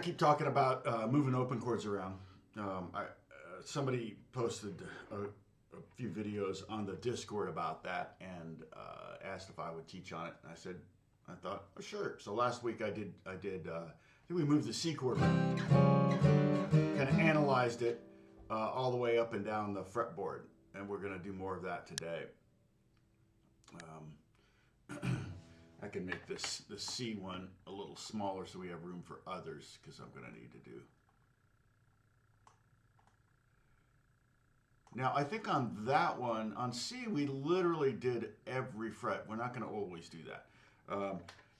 to keep talking about moving open chords around. Somebody posted a few videos on the Discord about that and asked if I would teach on it. And I thought, oh, sure. So last week I think we moved the C chord around, kind of analyzed it all the way up and down the fretboard, and we're going to do more of that today. I can make the C one a little smaller so we have room for others, because I'm going to need to do. Now, I think on that one, on C, we literally did every fret. We're not going to always do that.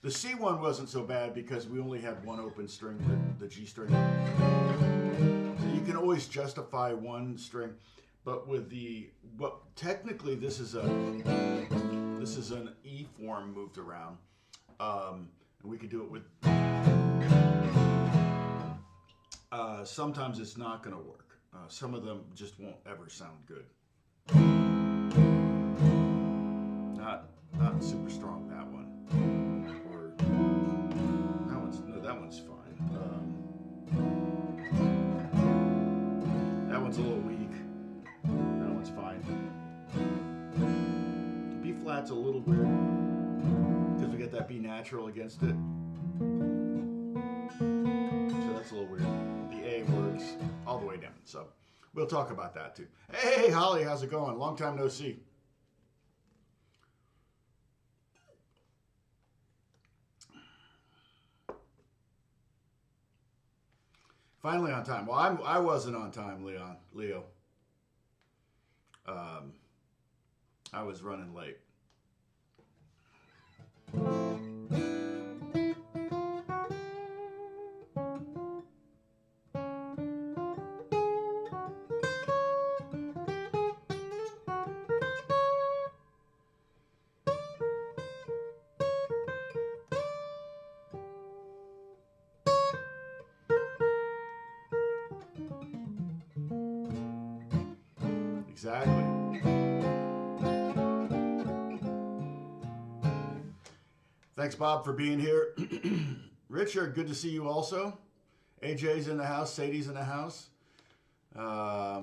The C one wasn't so bad because we only had one open string, the G string. So you can always justify one string, but with technically this is an E form moved around, and we could do it with. Sometimes it's not going to work. Some of them just won't ever sound good. Not super strong, that one. Or that one's fine. That one's a little weak. That one's fine. B flat's a little weird because we get that B natural against it. So that's a little weird. The A works all the way down. So we'll talk about that too. Hey, Holly, how's it going? Long time no see. Finally on time. Well, I wasn't on time, Leo. I was running late. Exactly. Thanks, Bob, for being here. Richard, good to see you also. AJ's in the house. Sadie's in the house.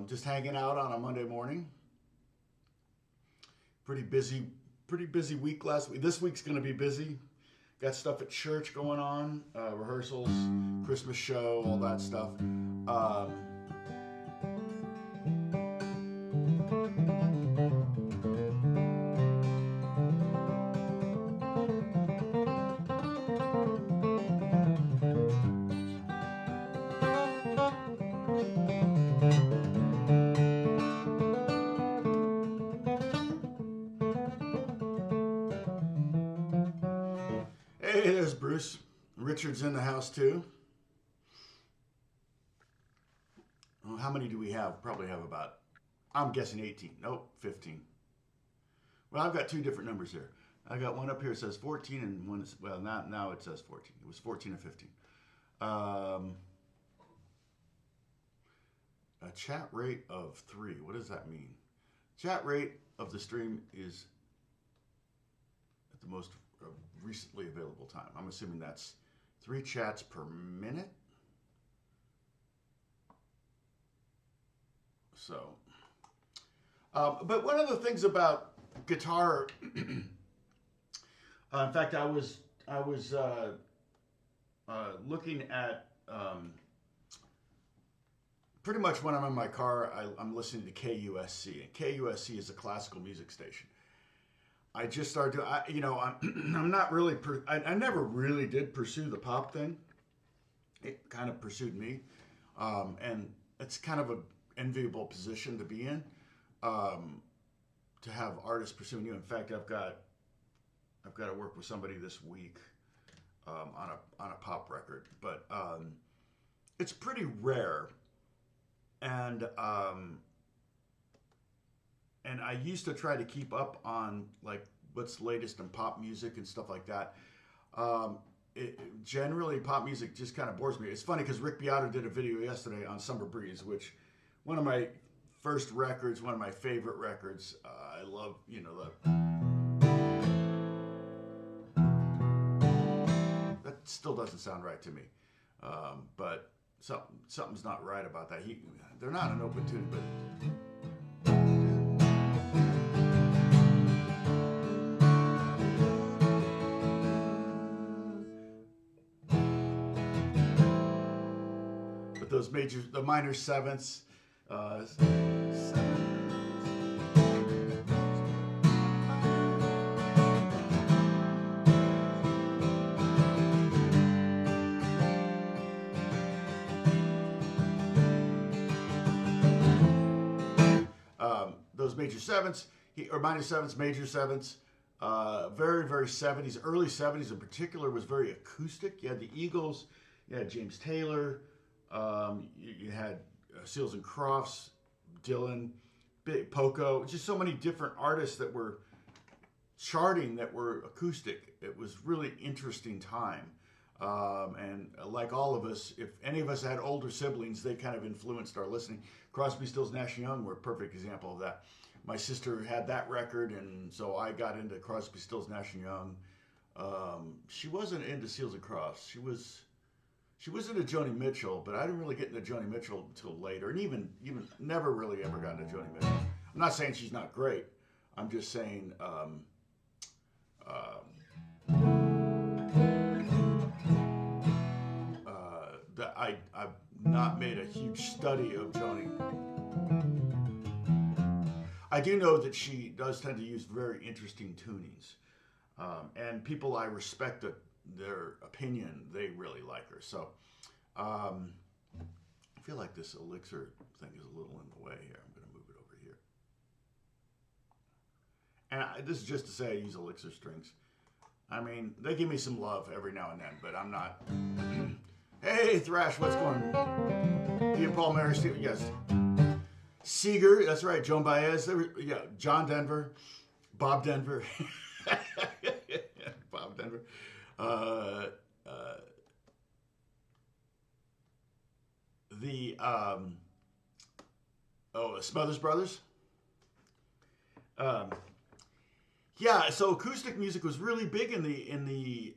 Just hanging out on a Monday morning. Pretty busy week last week. This week's going to be busy. Got stuff at church going on, rehearsals, Christmas show, all that stuff. Hey, there's Bruce. Richard's in the house too. Well, how many do we have? Probably have about, I'm guessing 18. Nope, 15. Well, I've got two different numbers here. I got one up here that says 14 and one is, well, now it says 14. It was 14 or 15. A chat rate of 3. What does that mean? Chat rate of the stream is at the most recently available time. I'm assuming that's 3 chats per minute. So, but one of the things about guitar, in fact, I was looking at pretty much when I'm in my car, I'm listening to KUSC, and KUSC is a classical music station. I just started to, I'm not really, I never really did pursue the pop thing. It kind of pursued me. And it's kind of an enviable position to be in, to have artists pursuing you. In fact, I've got to work with somebody this week on a pop record, but it's pretty rare. And I used to try to keep up on like what's latest in pop music and stuff like that. Generally, pop music just kind of bores me. It's funny because Rick Beato did a video yesterday on Summer Breeze, which one of my first records, one of my favorite records. I love, that still doesn't sound right to me. But something's not right about that. They're not an open tuning, but. But those the minor sevenths, those major sevenths, or minor sevenths, major sevenths, very, very 70s, early 70s in particular was very acoustic. You had the Eagles, you had James Taylor, you had Seals and Crofts, Dylan, Poco, just so many different artists that were charting that were acoustic. It was really interesting time. And like all of us, if any of us had older siblings, they kind of influenced our listening. Crosby, Stills, Nash & Young were a perfect example of that. My sister had that record, and so I got into Crosby, Stills, Nash & Young. She wasn't into Seals and Crofts. She was into Joni Mitchell, but I didn't really get into Joni Mitchell until later, and even never really ever got into Joni Mitchell. I'm not saying she's not great. I'm just saying that I've not made a huge study of Joni. I do know that she does tend to use very interesting tunings, and people I respect their opinion, they really like her. So I feel like this elixir thing is a little in the way here. I'm going to move it over here. And this is just to say I use elixir strings. I mean, they give me some love every now and then, but I'm not. Hey, Thrash, what's going on? Ian Paul, Mary, Steve, yes. Seeger, that's right. Joan Baez, yeah. John Denver, Bob Denver, Bob Denver. Smothers Brothers. Yeah, so acoustic music was really big in the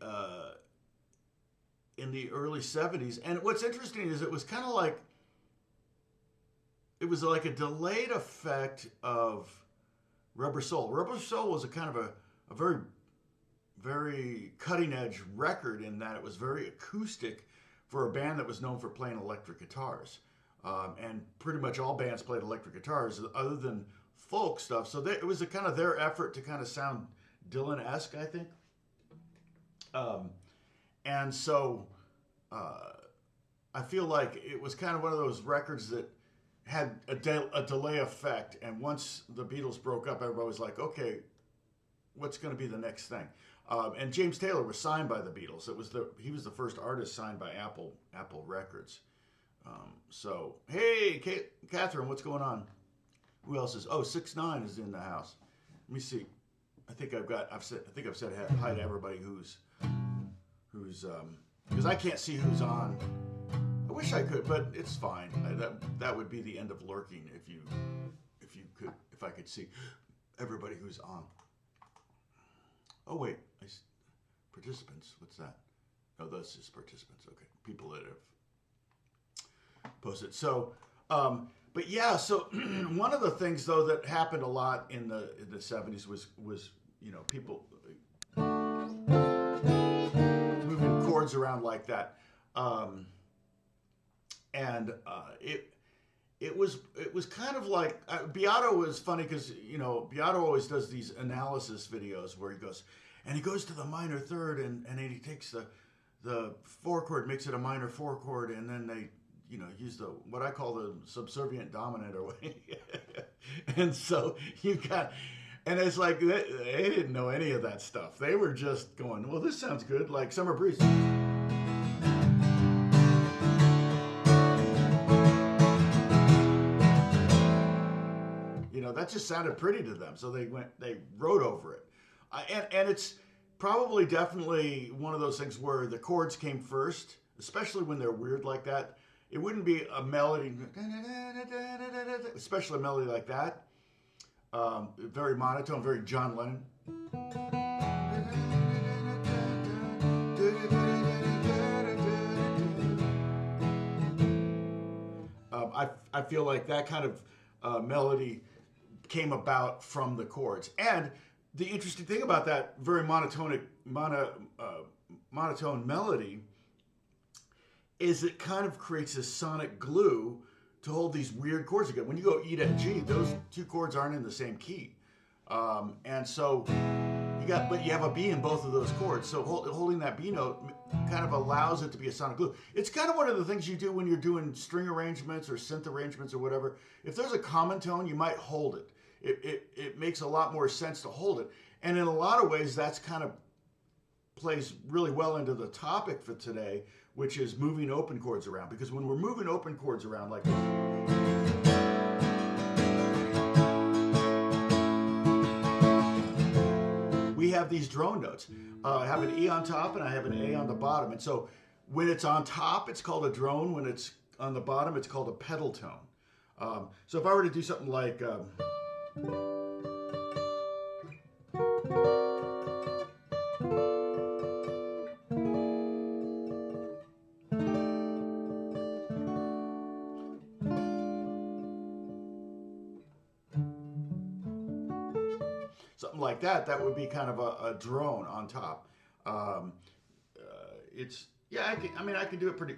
early 70s, and what's interesting is it was kind of like it was like a delayed effect of Rubber Soul. Rubber Soul was a kind of a very, very cutting edge record in that it was very acoustic for a band that was known for playing electric guitars. And pretty much all bands played electric guitars other than folk stuff. So it was a kind of their effort to kind of sound Dylan-esque, I think. And so I feel like it was kind of one of those records that had a delay effect. And once the Beatles broke up, everybody was like, okay, what's going to be the next thing? And James Taylor was signed by the Beatles. He was the first artist signed by Apple Records. So, hey, Catherine, what's going on? Who else is? Oh, 6ix9ine is in the house. Let me see. I think I've said hi to everybody who's because I can't see who's on. I wish I could, but it's fine. That would be the end of lurking if I could see everybody who's on. Oh wait, participants. What's that? Oh, that's just participants. Okay, people that have posted. So, but yeah. So one of the things though that happened a lot in the 70s was people moving chords around like that, and it was kind of like Beato was funny because Beato always does these analysis videos where he goes to the minor third and then he takes the 4 chord, makes it a minor 4 chord, and then they use what I call the subservient dominant or and so and it's like they didn't know any of that stuff. They were just going, well, this sounds good, like Summer Breeze. That just sounded pretty to them, so they wrote over it, and it's probably definitely one of those things where the chords came first, especially when they're weird like that. It wouldn't be a melody, especially a melody like that, very monotone, very John Lennon. I feel like that kind of melody came about from the chords. And the interesting thing about that very monotone melody is it kind of creates this sonic glue to hold these weird chords together. When you go E to G, those two chords aren't in the same key. And so but you have a B in both of those chords. So holding that B note kind of allows it to be a sonic glue. It's kind of one of the things you do when you're doing string arrangements or synth arrangements or whatever. If there's a common tone, you might hold it. It makes a lot more sense to hold it. And in a lot of ways, that's kind of plays really well into the topic for today, which is moving open chords around. Because when we're moving open chords around like this, we have these drone notes. I have an E on top and I have an A on the bottom. And so when it's on top, it's called a drone. When it's on the bottom, it's called a pedal tone. So if I were to do something like... something like that, that would be kind of a drone on top. I can do it pretty.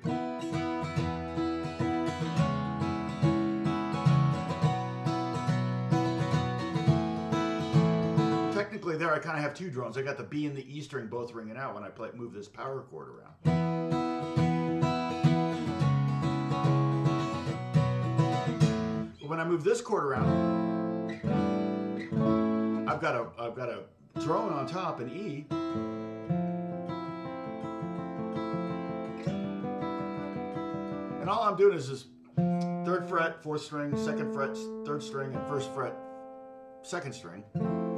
Technically there I kind of have two drones. I got the B and the E string both ringing out when I move this power chord around. But when I move this chord around, I've got a drone on top, an E. And all I'm doing is this 3rd fret, 4th string, 2nd fret, 3rd string, and 1st fret, 2nd string.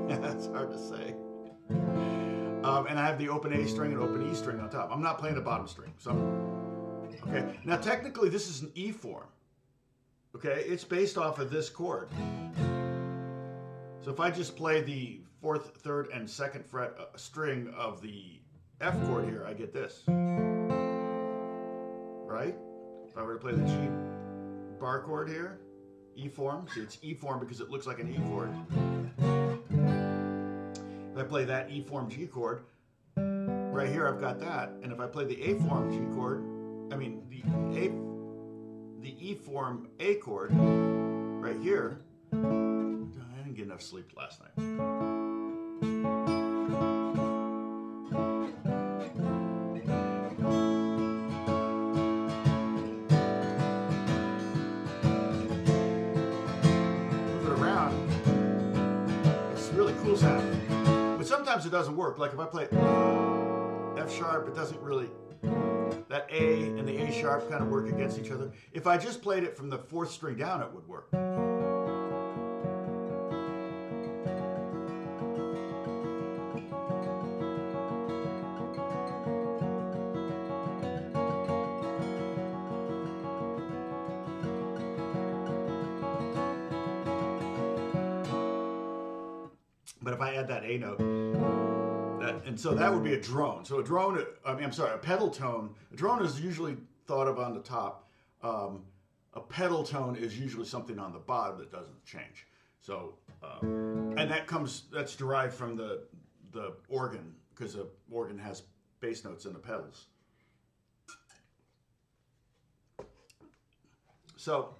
That's hard to say. And I have the open A string and open E string on top. I'm not playing the bottom string. Okay. Now technically this is an E form. Okay, it's based off of this chord. So if I just play the 4th, 3rd, and 2nd fret string of the F chord here, I get this. Right? If I were to play the G bar chord here, E form, see it's E form because it looks like an E chord. If I play that E form G chord, right here I've got that. And if I play the A form G chord, the E form A chord, right here, I didn't get enough sleep last night. Move it around. It's really cool sound. But sometimes it doesn't work. Like if I play F sharp, it doesn't really, that A and the A sharp kind of work against each other. If I just played it from the 4th string down, it would work. But if I add that A note, and so that would be a drone. So a drone, a pedal tone. A drone is usually thought of on the top. A pedal tone is usually something on the bottom that doesn't change. So, and that's derived from the organ, because the organ has bass notes in the pedals. So,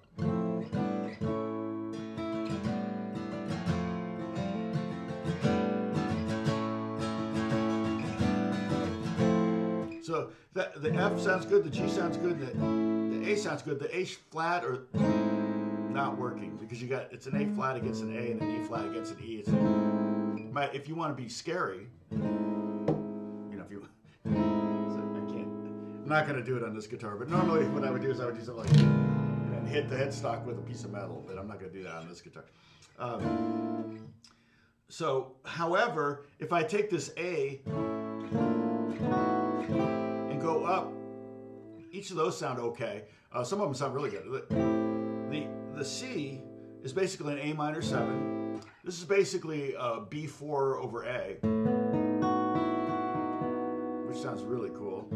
so the F sounds good, the G sounds good, the A sounds good. The A flat or not working because it's an A flat against an A and an E flat against an E. If you want to be scary, if you, so I can't. I'm not going to do it on this guitar, but normally what I would do is I would do something like this and hit the headstock with a piece of metal, but I'm not going to do that on this guitar. So, however, if I take this A and go up, each of those sound okay. Some of them sound really good. The C is basically an A minor 7. This is basically a B4 over A, which sounds really cool.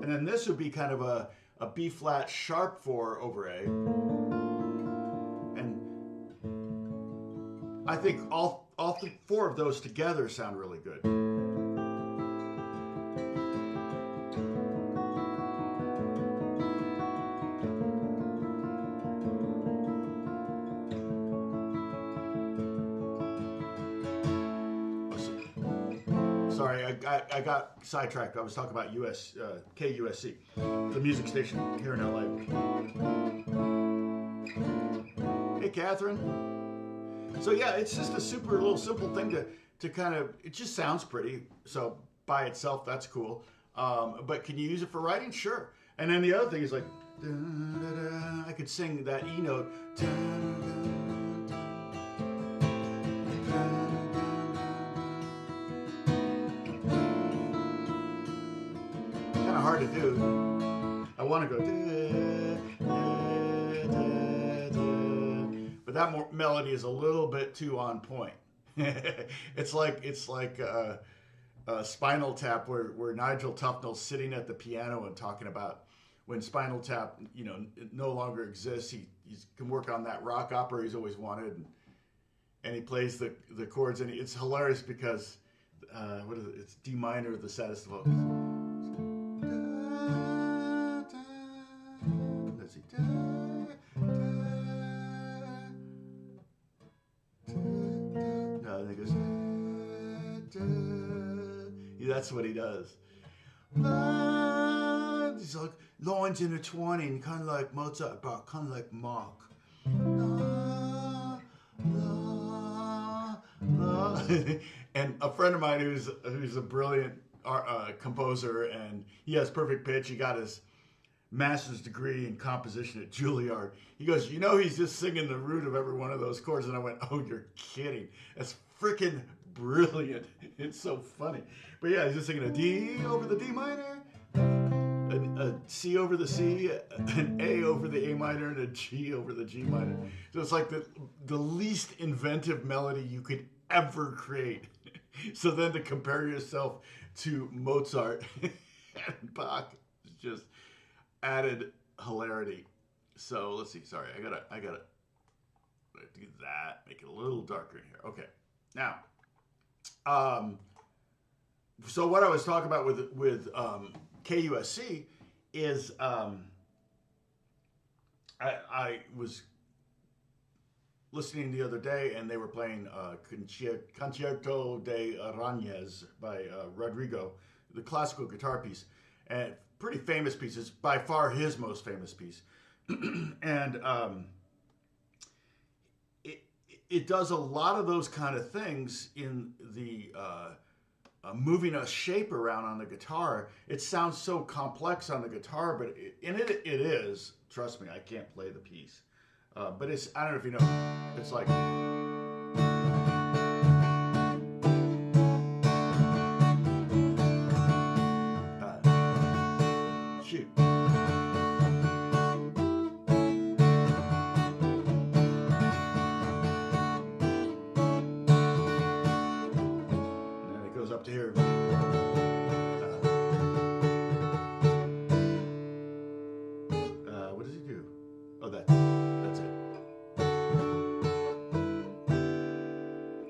And then this would be kind of a a B flat sharp 4 over A, and I think all four of those together sound really good. Sorry, I got sidetracked. I was talking about KUSC, the music station here in LA. Hey, Catherine. So yeah, it's just a super little simple thing to kind of, it just sounds pretty. So by itself, that's cool. But can you use it for writing? Sure. And then the other thing is like, da, da, da, I could sing that E note. Da, da, hard to do. I want to go, but that melody is a little bit too on point. it's like Spinal Tap, where Nigel Tufnell's sitting at the piano and talking about when Spinal Tap, no longer exists. He can work on that rock opera he's always wanted, and he plays the chords, and it's hilarious because what is it? It's D minor, the saddest of vocals. Let's see. No, I think it's. Yeah, that's what he does. It's like lines intertwining, kind of like Mozart, but kind of like Mach. And a friend of mine who's a brilliant composer, and he has perfect pitch. He got his master's degree in composition at Juilliard. He goes, he's just singing the root of every one of those chords. And I went, oh, you're kidding. That's freaking brilliant. It's so funny. But yeah, he's just singing a D over the D minor, a C over the C, an A over the A minor, and a G over the G minor. So it's like the least inventive melody you could ever create. So then to compare yourself to Mozart and Bach is just added hilarity. So let's see. Sorry, I gotta do that. Make it a little darker in here. Okay. Now, so what I was talking about with KUSC is I was listening the other day, and they were playing Concierto de Aranjuez by Rodrigo, the classical guitar piece, and pretty famous piece. It's by far his most famous piece. And it does a lot of those kind of things in the moving a shape around on the guitar. It sounds so complex on the guitar, but it is. Trust me, I can't play the piece. But it's, I don't know if you know, it's like... shoot. And then it goes up to here. What does he do? Oh, that's it.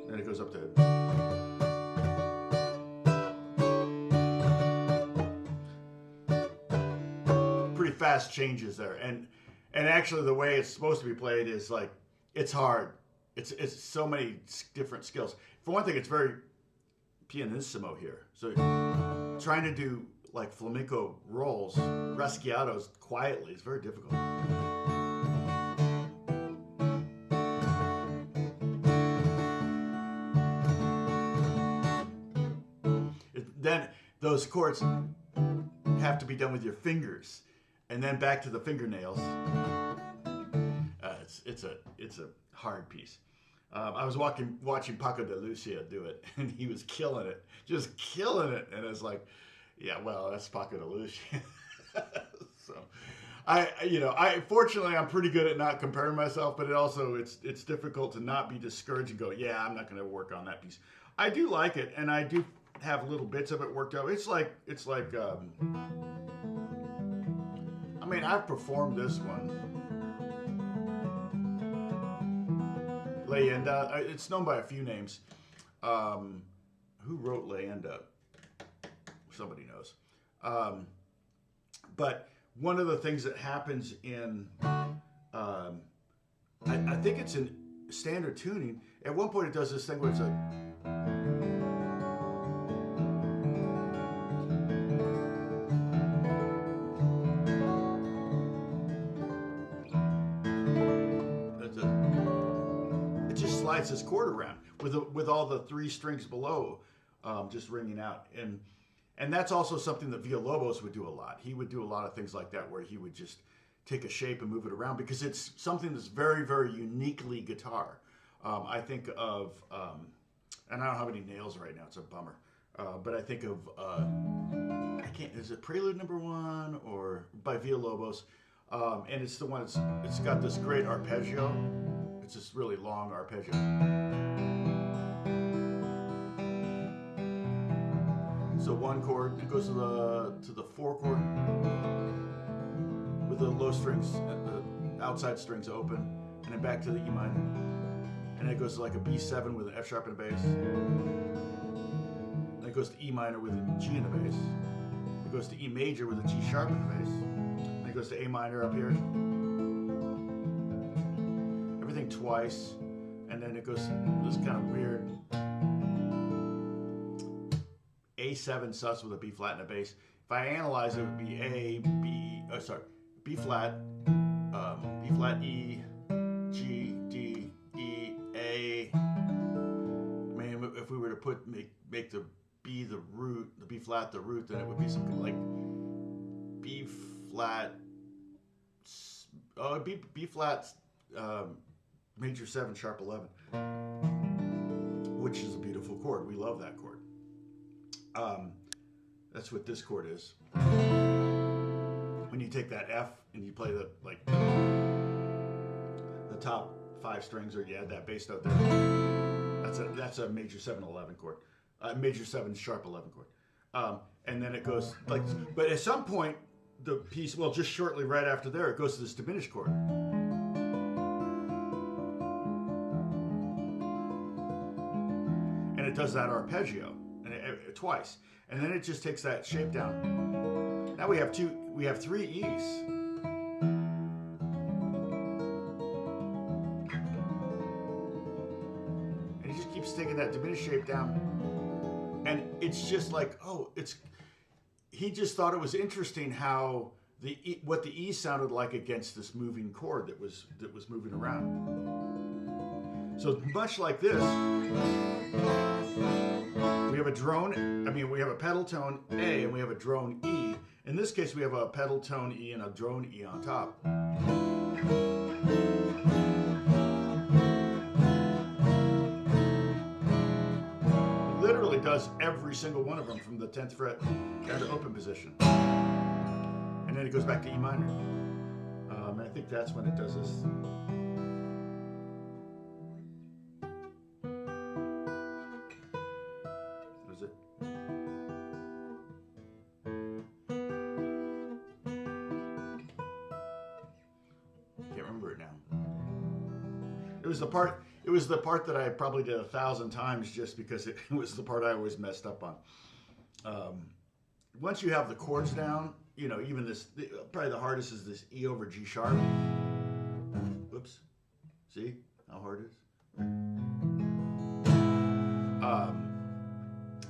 Then it goes up to... pretty fast changes there. And actually the way it's supposed to be played is like, it's hard. It's so many different skills. For one thing, it's very pianissimo here. So trying to do like flamenco rolls, rasgueados quietly is very difficult. Then those chords have to be done with your fingers, and then back to the fingernails. It's a hard piece. I was watching Paco de Lucia do it, and he was killing it, just killing it. And it's like, yeah, well, that's Paco de Lucia. So, fortunately I'm pretty good at not comparing myself, but it's difficult to not be discouraged and go, yeah, I'm not going to work on that piece. I do like it, and I do have little bits of it worked out. I'm mean, I've performed this one. Leyenda. It's known by a few names. Who wrote Leyenda? Somebody knows. But one of the things that happens in, I think it's in standard tuning. At one point, it does this thing where it's like. Slides this chord around with all the three strings below just ringing out, and that's also something that Villalobos would do a lot. He would do a lot of things like that where he would just take a shape and move it around because it's something that's very, very uniquely guitar. I think of, and I don't have any nails right now, it's a bummer, but I think of, is it Prelude Number 1 or by Villalobos, and it's the one it's got this great arpeggio. It's this really long arpeggio. So one chord, it goes to the 4 chord with the low strings, the outside strings open, and then back to the E minor. And then it goes to like a B7 with an F sharp and a bass. Then it goes to E minor with a G and a bass. It goes to E major with a G sharp and a bass. Then it goes to A minor up here. Everything twice, and then it goes this kind of weird A7 sus with a B flat and a bass. If I analyze it, it would be B flat, E, G, D, E, A. I mean, if we were to make the B the root, the B flat the root, then it would be something like B flat, B flat. Major 7 sharp 11, which is a beautiful chord. We love that chord. That's what this chord is. When you take that F and you play the top 5 strings, or you add that bass note there, that's a major 7 11 chord, major 7 sharp 11 chord, and then it goes like. But at some point, the piece, well, just shortly right after there, it goes to this diminished chord. It does that arpeggio twice, and then it just takes that shape down. Now we have 3 E's, and he just keeps taking that diminished shape down, and it's just like, he just thought it was interesting how what the E sounded like against this moving chord that was moving around. So much like this, we have a drone, we have a pedal tone A and we have a drone E. In this case, we have a pedal tone E and a drone E on top. It literally does every single one of them from the 10th fret down to open position. And then it goes back to E minor. And I think that's when it does this. It was the part that I probably did 1,000 times just because it was the part I always messed up on. Once you have the chords down, even this, probably the hardest is this E over G sharp. Whoops. See how hard it is?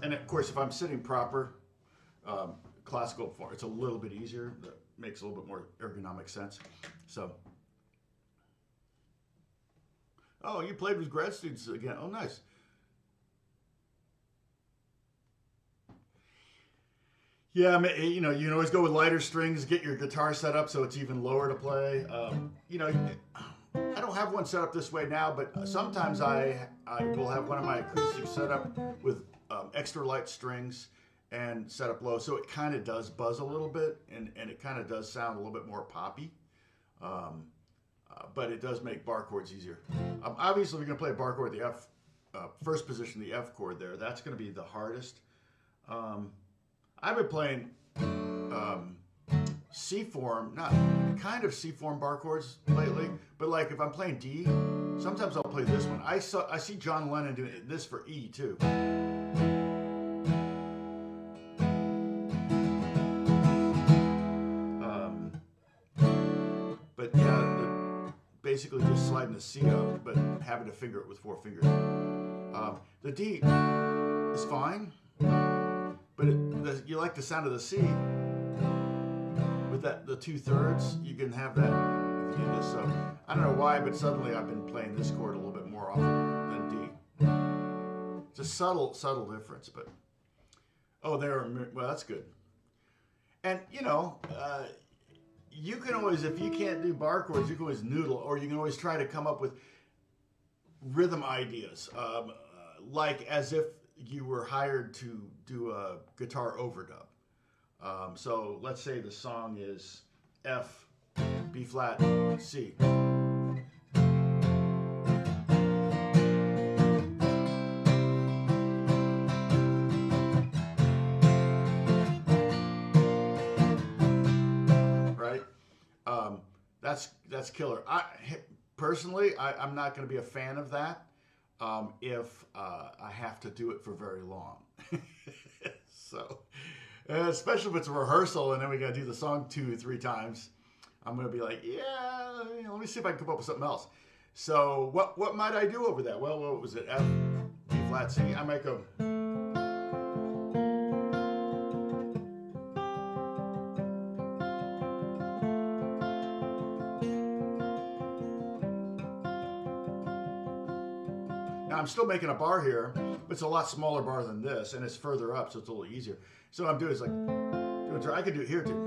And of course, if I'm sitting proper, classical form, it's a little bit easier. That makes a little bit more ergonomic sense. So. Oh, you played with grad students again. Oh, nice. Yeah, you can always go with lighter strings, get your guitar set up so it's even lower to play. I don't have one set up this way now, but sometimes I will have one of my acoustics set up with extra light strings and set up low. So it kind of does buzz a little bit, and it kind of does sound a little bit more poppy. But it does make bar chords easier. Obviously, we're going to play a bar chord, the F, first position, the F chord there. That's going to be the hardest. I've been playing C form, not kind of C form bar chords lately, but like if I'm playing D, sometimes I'll play this one. I see John Lennon doing this for E too. But yeah, basically just sliding the C up, but having to finger it with 4 fingers. The D is fine, but you like the sound of the C. With the 2/3, you can have that if you do this. So I don't know why, but suddenly I've been playing this chord a little bit more often than D. It's a subtle difference, but well, that's good. And you know, you can always, if you can't do bar chords, you can always noodle, or you can always try to come up with rhythm ideas, like as if you were hired to do a guitar overdub. So let's say the song is F, B flat, C. Right? That's killer. Personally, I'm not going to be a fan of that if I have to do it for very long. So, especially if it's a rehearsal and then we got to do the song 2 or 3 times, I'm going to be like, yeah, let me see if I can come up with something else. So what might I do over that? Well, what was it? F, B flat, C. I might go. Now I'm still making a bar here, but it's a lot smaller bar than this, and it's further up, so it's a little easier. So what I'm doing is like, I could do it here too.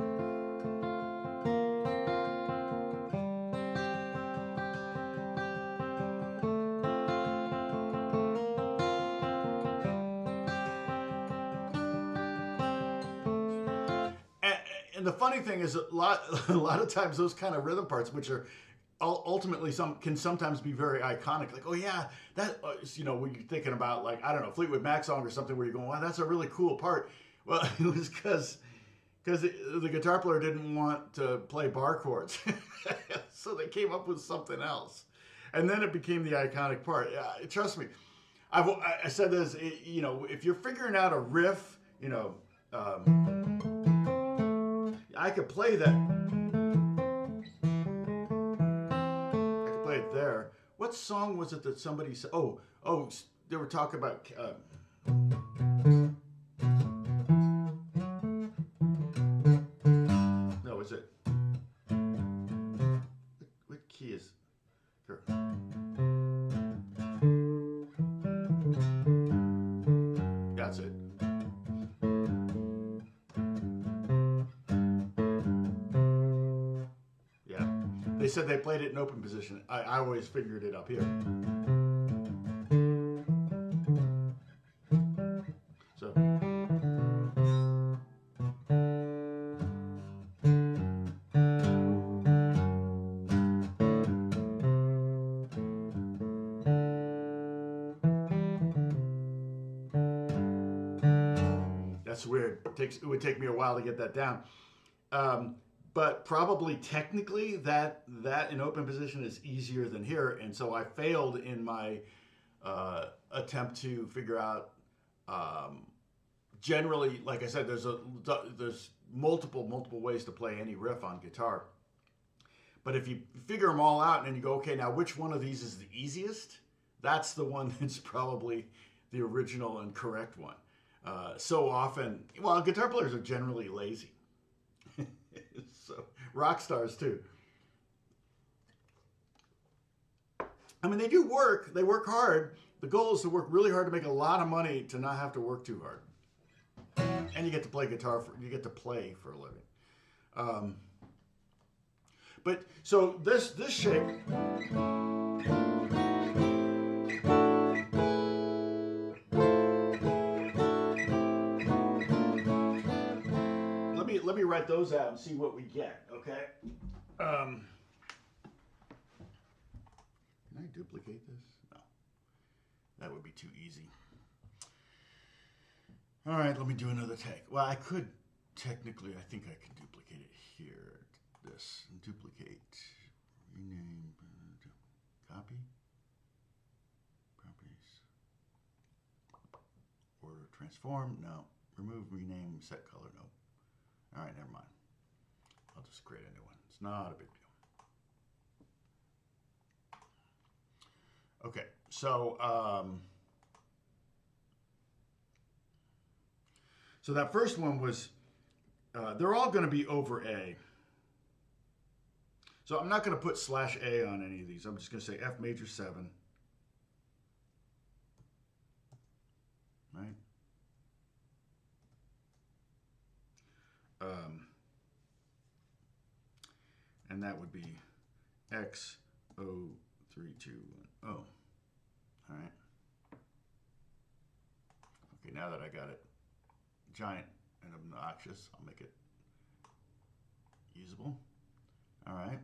And the funny thing is, a lot of times those kind of rhythm parts, which are ultimately can sometimes be very iconic. Like, oh yeah, that when you're thinking about, like, I don't know, Fleetwood Mac song or something where you're going, wow, that's a really cool part. Well, it was because the guitar player didn't want to play bar chords, so they came up with something else, and then it became the iconic part. Trust me, I said this. If you're figuring out a riff, I could play that. I could play it there. What song was it that somebody said? Oh, they were talking about. No, is it? What key is? Here. That's it. They said they played it in open position. I always figured it up here. So. That's weird. It would take me a while to get that down. But probably technically that in open position is easier than here, and so I failed in my attempt to figure out. Generally, like I said, there's multiple ways to play any riff on guitar. But if you figure them all out and then you go, okay, now which one of these is the easiest? That's the one that's probably the original and correct one. So often, well, guitar players are generally lazy. So rock stars too. I mean, they do work. They work hard. The goal is to work really hard to make a lot of money to not have to work too hard. And you get to play guitar. You get to play for a living. But so this shape. Let me write those out and see what we get, okay? Can I duplicate this? No. That would be too easy. All right, let me do another take. Well, I could technically, I think I can duplicate it here. This, and duplicate, rename, copy, properties, order, transform, no, remove, rename, set color, no. All right, never mind. I'll just create a new one. It's not a big deal. Okay, so so that first one was, they're all going to be over A. So I'm not going to put /A on any of these. I'm just going to say F major 7. Right? And that would be X, O, 3, 2, 1, O. All right. Okay, now that I got it giant and obnoxious, I'll make it usable. All right.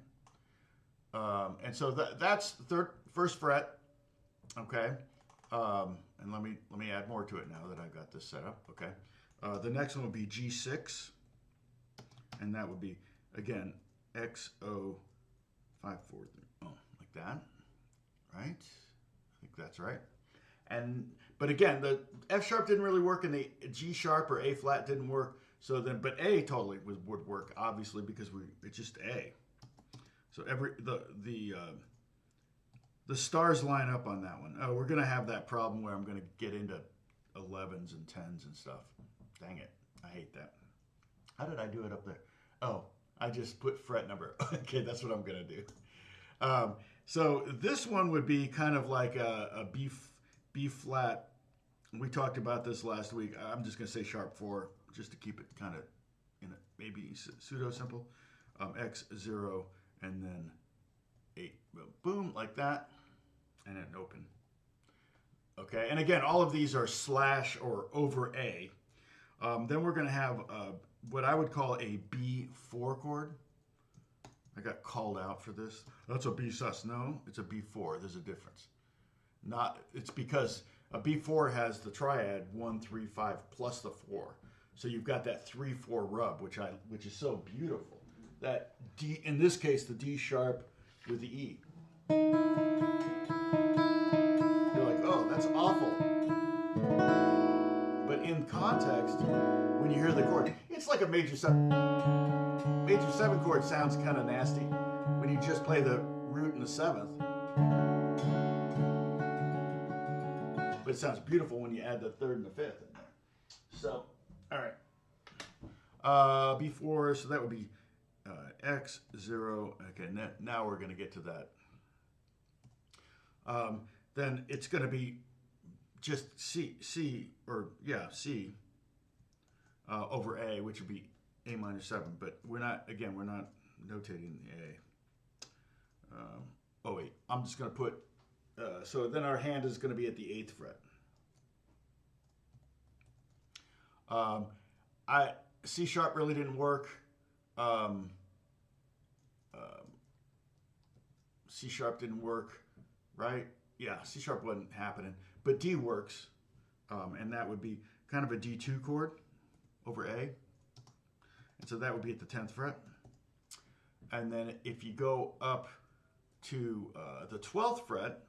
And so that's the first fret. Okay. And let me add more to it now that I've got this set up. Okay. The next one will be G6, and that would be again XO 5 4 3. Oh, like that, right? I think that's right. But again, the F sharp didn't really work, and the G sharp or A flat didn't work. So then, but A totally would work, obviously, because it's just A. So the stars line up on that one. Oh, we're gonna have that problem where I'm gonna get into 11s and 10s and stuff. Dang it, I hate that. How did I do it up there? Oh, I just put fret number. Okay, that's what I'm gonna do. So this one would be kind of like a B flat. We talked about this last week. I'm just gonna say sharp 4 just to keep it kind of in a maybe pseudo simple. X0 and then 8. Boom, like that, and then open. Okay, and again, all of these are / or over A. Then we're gonna have what I would call a B4 chord. I got called out for this. That's a B sus. No, it's a B4. There's a difference. It's because a B4 has the triad 1, 3, 5 plus the 4. So you've got that 3/4 rub, which is so beautiful. That D, in this case, the D sharp with the E. You're like, oh, that's awful. But in context, when you hear the chord, it's like a major 7. Major 7 chord sounds kind of nasty when you just play the root in the 7th. But it sounds beautiful when you add the 3rd and the 5th in there. So, all right. B4, so that would be X0. Okay, now we're going to get to that. Then it's going to be just C over A, which would be A minor 7. But we're not notating the A. 8. I'm just going to put, so then our hand is going to be at the 8th fret. C sharp really didn't work. C sharp didn't work, right? Yeah, C sharp wasn't happening, but D works, and that would be kind of a D2 chord over A, and so that would be at the 10th fret. And then if you go up to the 12th fret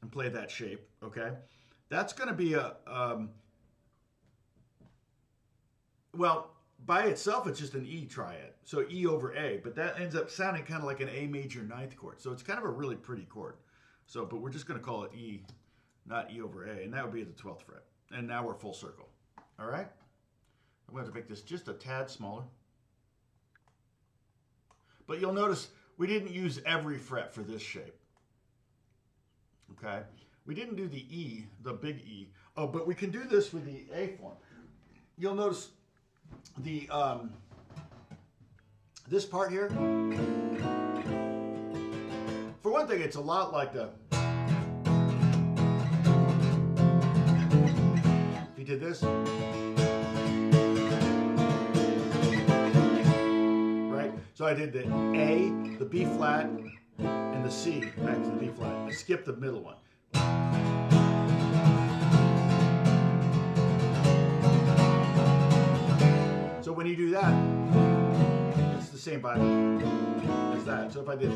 and play that shape, okay, that's going to be a well, by itself, it's just an E triad. So E over A, but that ends up sounding kind of like an A major 9th chord. So it's kind of a really pretty chord. So, but we're just going to call it E, not E over A, and that would be at the 12th fret. And now we're full circle. All right? I'm going to make this just a tad smaller. But you'll notice we didn't use every fret for this shape. Okay? We didn't do the E, the big E. Oh, but we can do this with the A form. You'll notice the this part here, for one thing, it's a lot like the, if you did this, right? So I did the A, the B flat, and the C back to the B flat. I skipped the middle one. So when you do that, it's the same vibe as that. So if I did,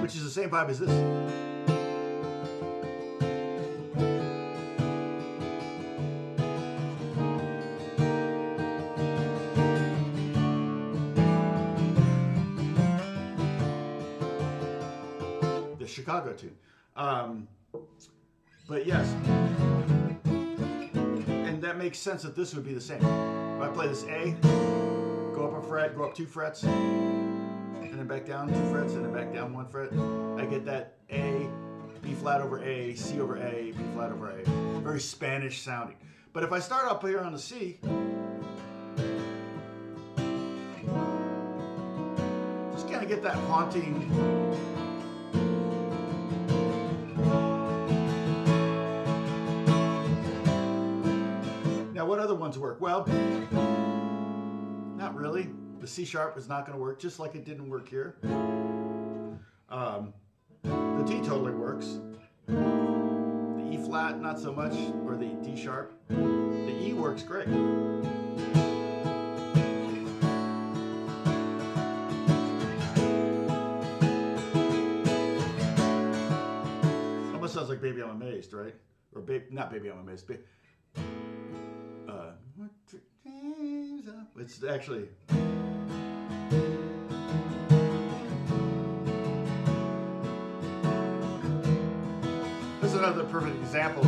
which is the same vibe as this. Chicago tune. But yes, and that makes sense that this would be the same. If I play this A, go up a fret, go up 2 frets, and then back down 2 frets, and then back down 1 fret, I get that A, B flat over A, C over A, B flat over A. Very Spanish sounding. But if I start up here on the C, just kind of get that haunting. What other ones work? Well, not really. The C sharp is not going to work, just like it didn't work here. The D totally works. The E flat, not so much, or the D sharp. The E works great. Almost sounds like Baby I'm Amazed, right? Or not Baby I'm Amazed. It's actually this is another perfect example.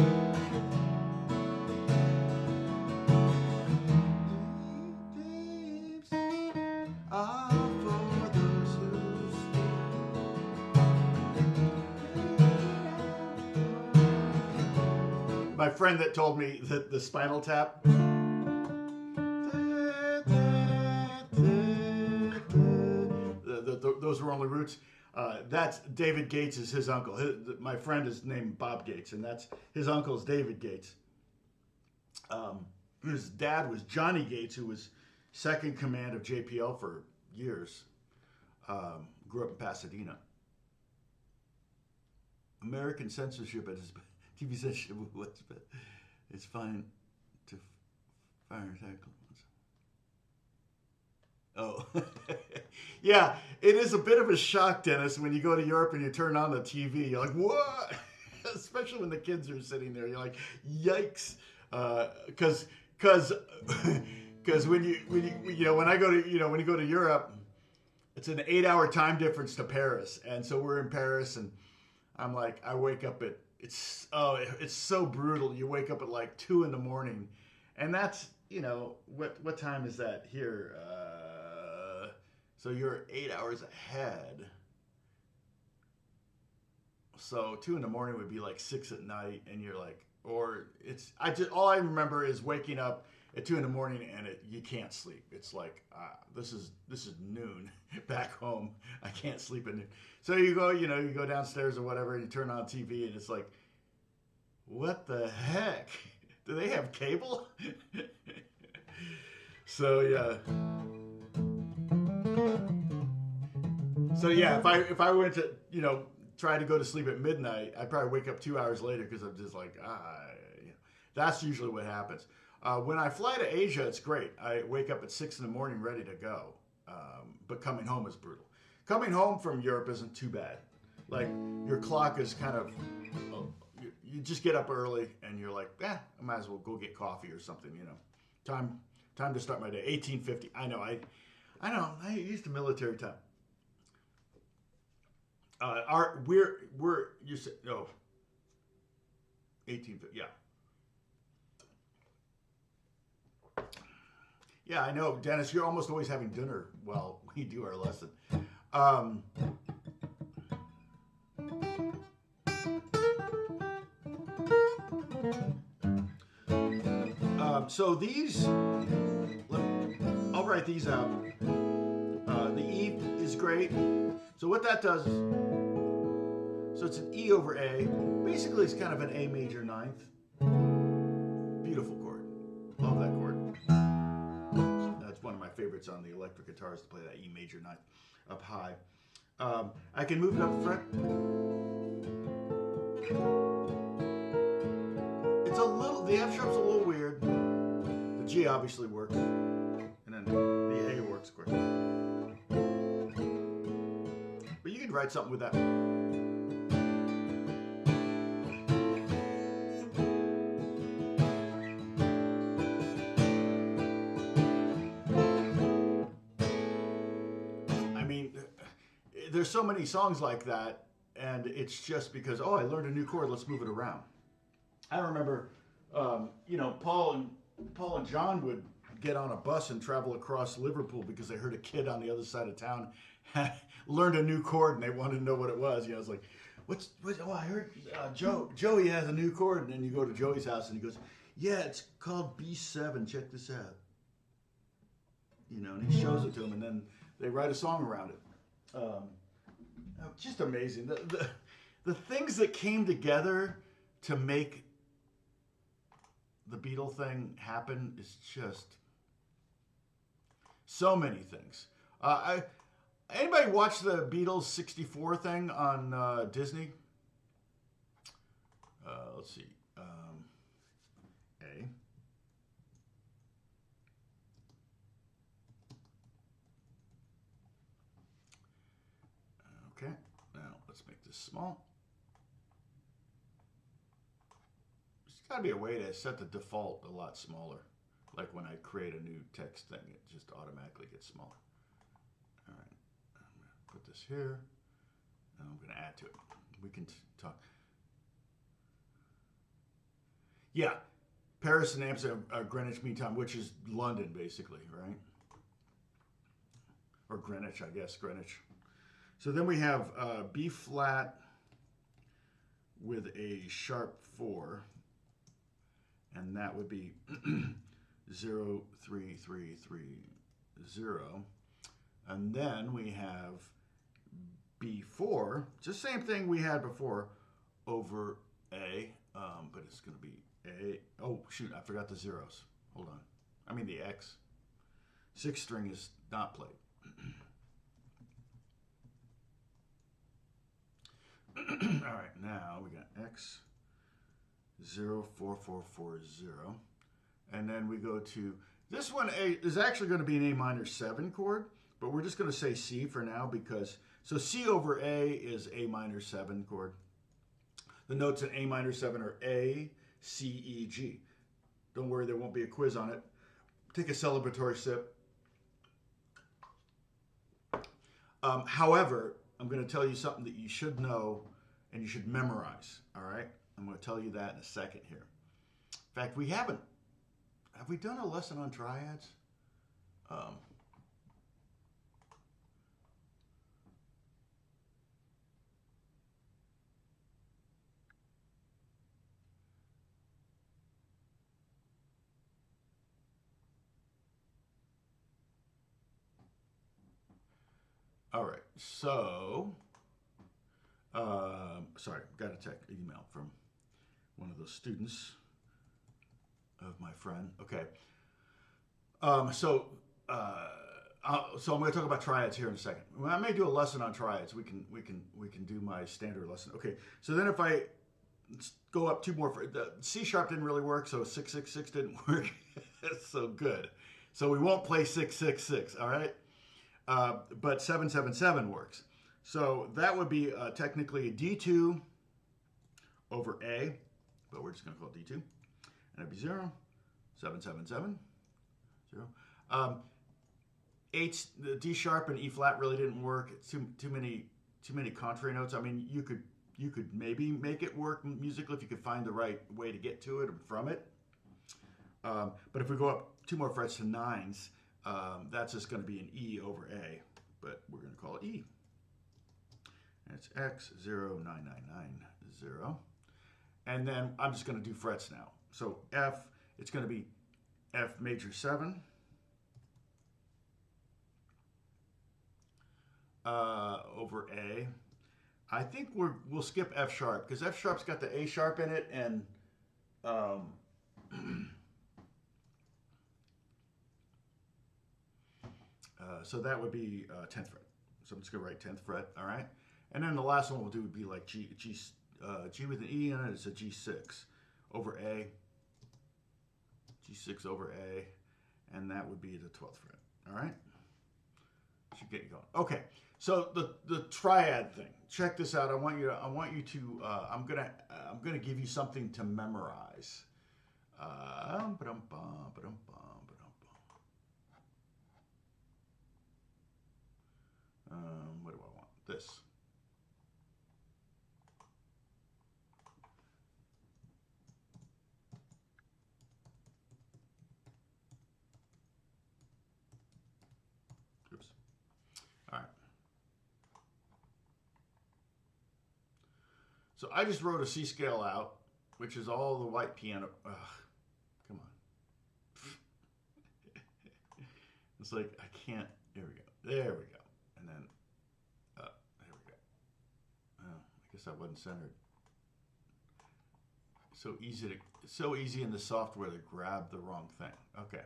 My friend that told me that the Spinal Tap. Those were only roots. That's David Gates is his uncle. My friend is named Bob Gates, and that's his uncle's David Gates. His dad was Johnny Gates, who was second command of JPL for years. Grew up in Pasadena. American censorship at his TV censorship was, but it's fine to fire attack. Oh, yeah, it is a bit of a shock, Dennis, when you go to Europe and you turn on the TV. You're like, what? Especially when the kids are sitting there. You're like, yikes. Because when you go to Europe, it's an 8-hour time difference to Paris. And so we're in Paris, and I'm like, I wake up at, it's so brutal. You wake up at like 2 in the morning. And that's, what time is that here? So you're 8 hours ahead. So 2 in the morning would be like 6 at night, and you're like, all I remember is waking up at 2 in the morning and you can't sleep. It's like this is noon back home. I can't sleep at noon. So you go downstairs or whatever, and you turn on TV, and it's like, what the heck? Do they have cable? So yeah. So yeah, if I went to try to go to sleep at midnight, I'd probably wake up 2 hours later because I'm just like that's usually what happens. When I fly to Asia, it's great. I wake up at 6 in the morning ready to go, but coming home is brutal. Coming home from Europe isn't too bad. Like your clock is kind of you just get up early and you're like, I might as well go get coffee or something. Time to start my day. 1850. I know. I used to military time. You said 1850. Yeah. Yeah, I know, Dennis. You're almost always having dinner while we do our lesson. So these, I'll write these out. The E is great. So what that does is, so it's an E over A. Basically, it's kind of an A major ninth. Beautiful chord. Love that chord. That's one of my favorites on the electric guitars, to play that E major ninth up high. I can move it up a fret. It's a little, the F sharp's a little weird. The G obviously works. And then the A works, of course. But you can write something with that. I mean, there's so many songs like that, and it's just because, oh, I learned a new chord, let's move it around. I remember, you know, Paul and John would get on a bus and travel across Liverpool because they heard a kid on the other side of town had learned a new chord and they wanted to know what it was. You know, I was like, oh, I heard Joey has a new chord. And then you go to Joey's house and he goes, yeah, it's called B7. Check this out. You know, and he shows it to him and then they write a song around it. Just amazing. The things that came together to make the Beatle thing happen is just so many things. Anybody watch the Beatles 64 thing on Disney? Let's see. A. Okay, now let's make this small. There's got to be a way to set the default a lot smaller. Like when I create a new text thing, it just automatically gets smaller. All right, I'm going to put this here, and I'm going to add to it. We can talk. Yeah, Paris and Amsterdam are Greenwich Mean Time, which is London, basically, right? Or Greenwich, I guess, Greenwich. So then we have B flat with a sharp 4, and that would be 0, 3, 3, 3, 0. And then we have B4, just the same thing we had before, over A, but it's going to be A. Oh, shoot, I forgot the zeros. Hold on. I mean the X. 6th string is not played. All right, now we got X, 0, 4, 4, 4, 0. And then we go to, this one is actually going to be an A minor 7 chord, but we're just going to say C for now because, so C over A is A minor 7 chord. The notes in A minor 7 are A, C, E, G. Don't worry, there won't be a quiz on it. Take a celebratory sip. However, I'm going to tell you something that you should know and you should memorize, all right? I'm going to tell you that in a second here. In fact, we haven't. Have we done a lesson on triads? All right, so, sorry, got a email from one of those students of my friend. Okay, so I'm going to talk about triads here in a second. I may do a lesson on triads. We can do my standard lesson. Okay, so then if I go up 2 more, the C sharp didn't really work, so 6, 6, 6 didn't work. So good. So we won't play 6, 6, 6. All right. But 7, 7, 7 works. So that would be technically a D2 over A, but we're just going to call it D2. And it'd be 0, 7, 7, 7, 0. The D sharp and E flat really didn't work. It's too many contrary notes. I mean, you could maybe make it work musically if you could find the right way to get to it or from it. But if we go up 2 more frets to 9s, that's just going to be an E over A, but we're going to call it E. And it's X, 0, 9, 9, 9, 0. And then I'm just going to do frets now. So F, it's going to be F major 7, over A. I think we'll skip F sharp because F sharp's got the A sharp in it, and so that would be 10th fret. So I'm just gonna write 10th fret, all right? And then the last one we'll do would be like G with an E in it. It's a G6 over A, G6 over A, and that would be the 12th fret, all right? Should get you going. Okay, so the triad thing. Check this out. I want you to. I'm gonna give you something to memorize. What do I want? This. Oops. All right. So I just wrote a C scale out, which is all the white piano. Ugh, come on. It's like I can't. There we go. There we go. And then, there we go. Oh, I guess that wasn't centered. So easy in the software to grab the wrong thing. Okay.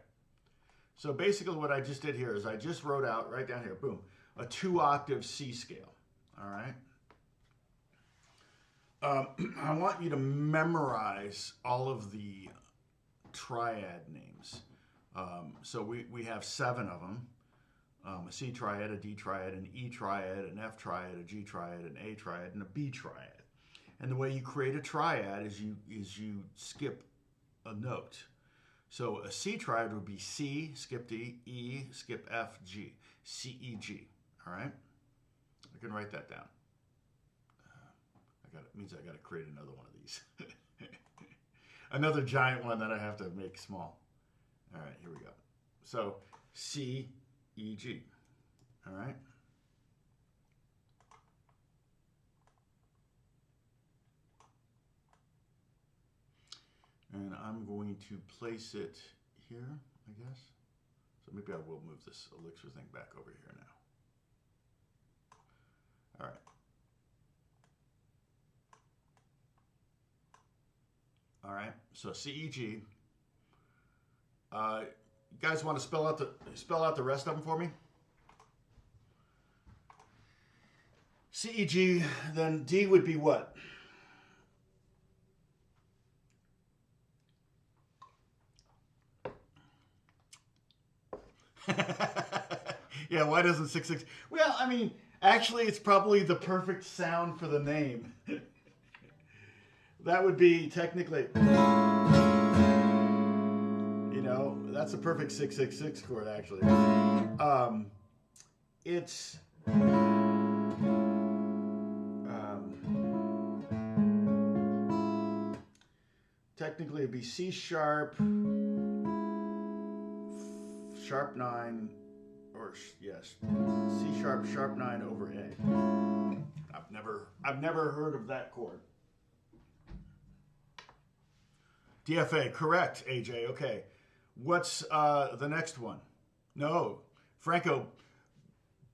So basically what I just did here is I just wrote out right down here, boom, a 2-octave C scale. All right. I want you to memorize all of the triad names. So we have 7 of them. A C triad, a D triad, an E triad, an F triad, a G triad, an A triad, and a B triad. And the way you create a triad is you skip a note. So a C triad would be C, skip D, E, skip F, G, C, E, G. All right? I can write that down. Means I got to create another one of these. Another giant one that I have to make small. All right, here we go. So C, E, G. All right. And I'm going to place it here, I guess. So maybe I will move this elixir thing back over here now. All right. All right, so C, E, G. You guys want to spell out the rest of them for me? C, E, G, then D would be what? Yeah, why doesn't 6/6? Well, I mean, actually, it's probably the perfect sound for the name. That would be technically, that's a perfect 6/6/6 chord, actually. It's technically it'd be C sharp, sharp 9, or yes, C sharp, sharp 9 over A. I've never heard of that chord. DFA, correct, AJ. Okay, what's the next one? No, Franco.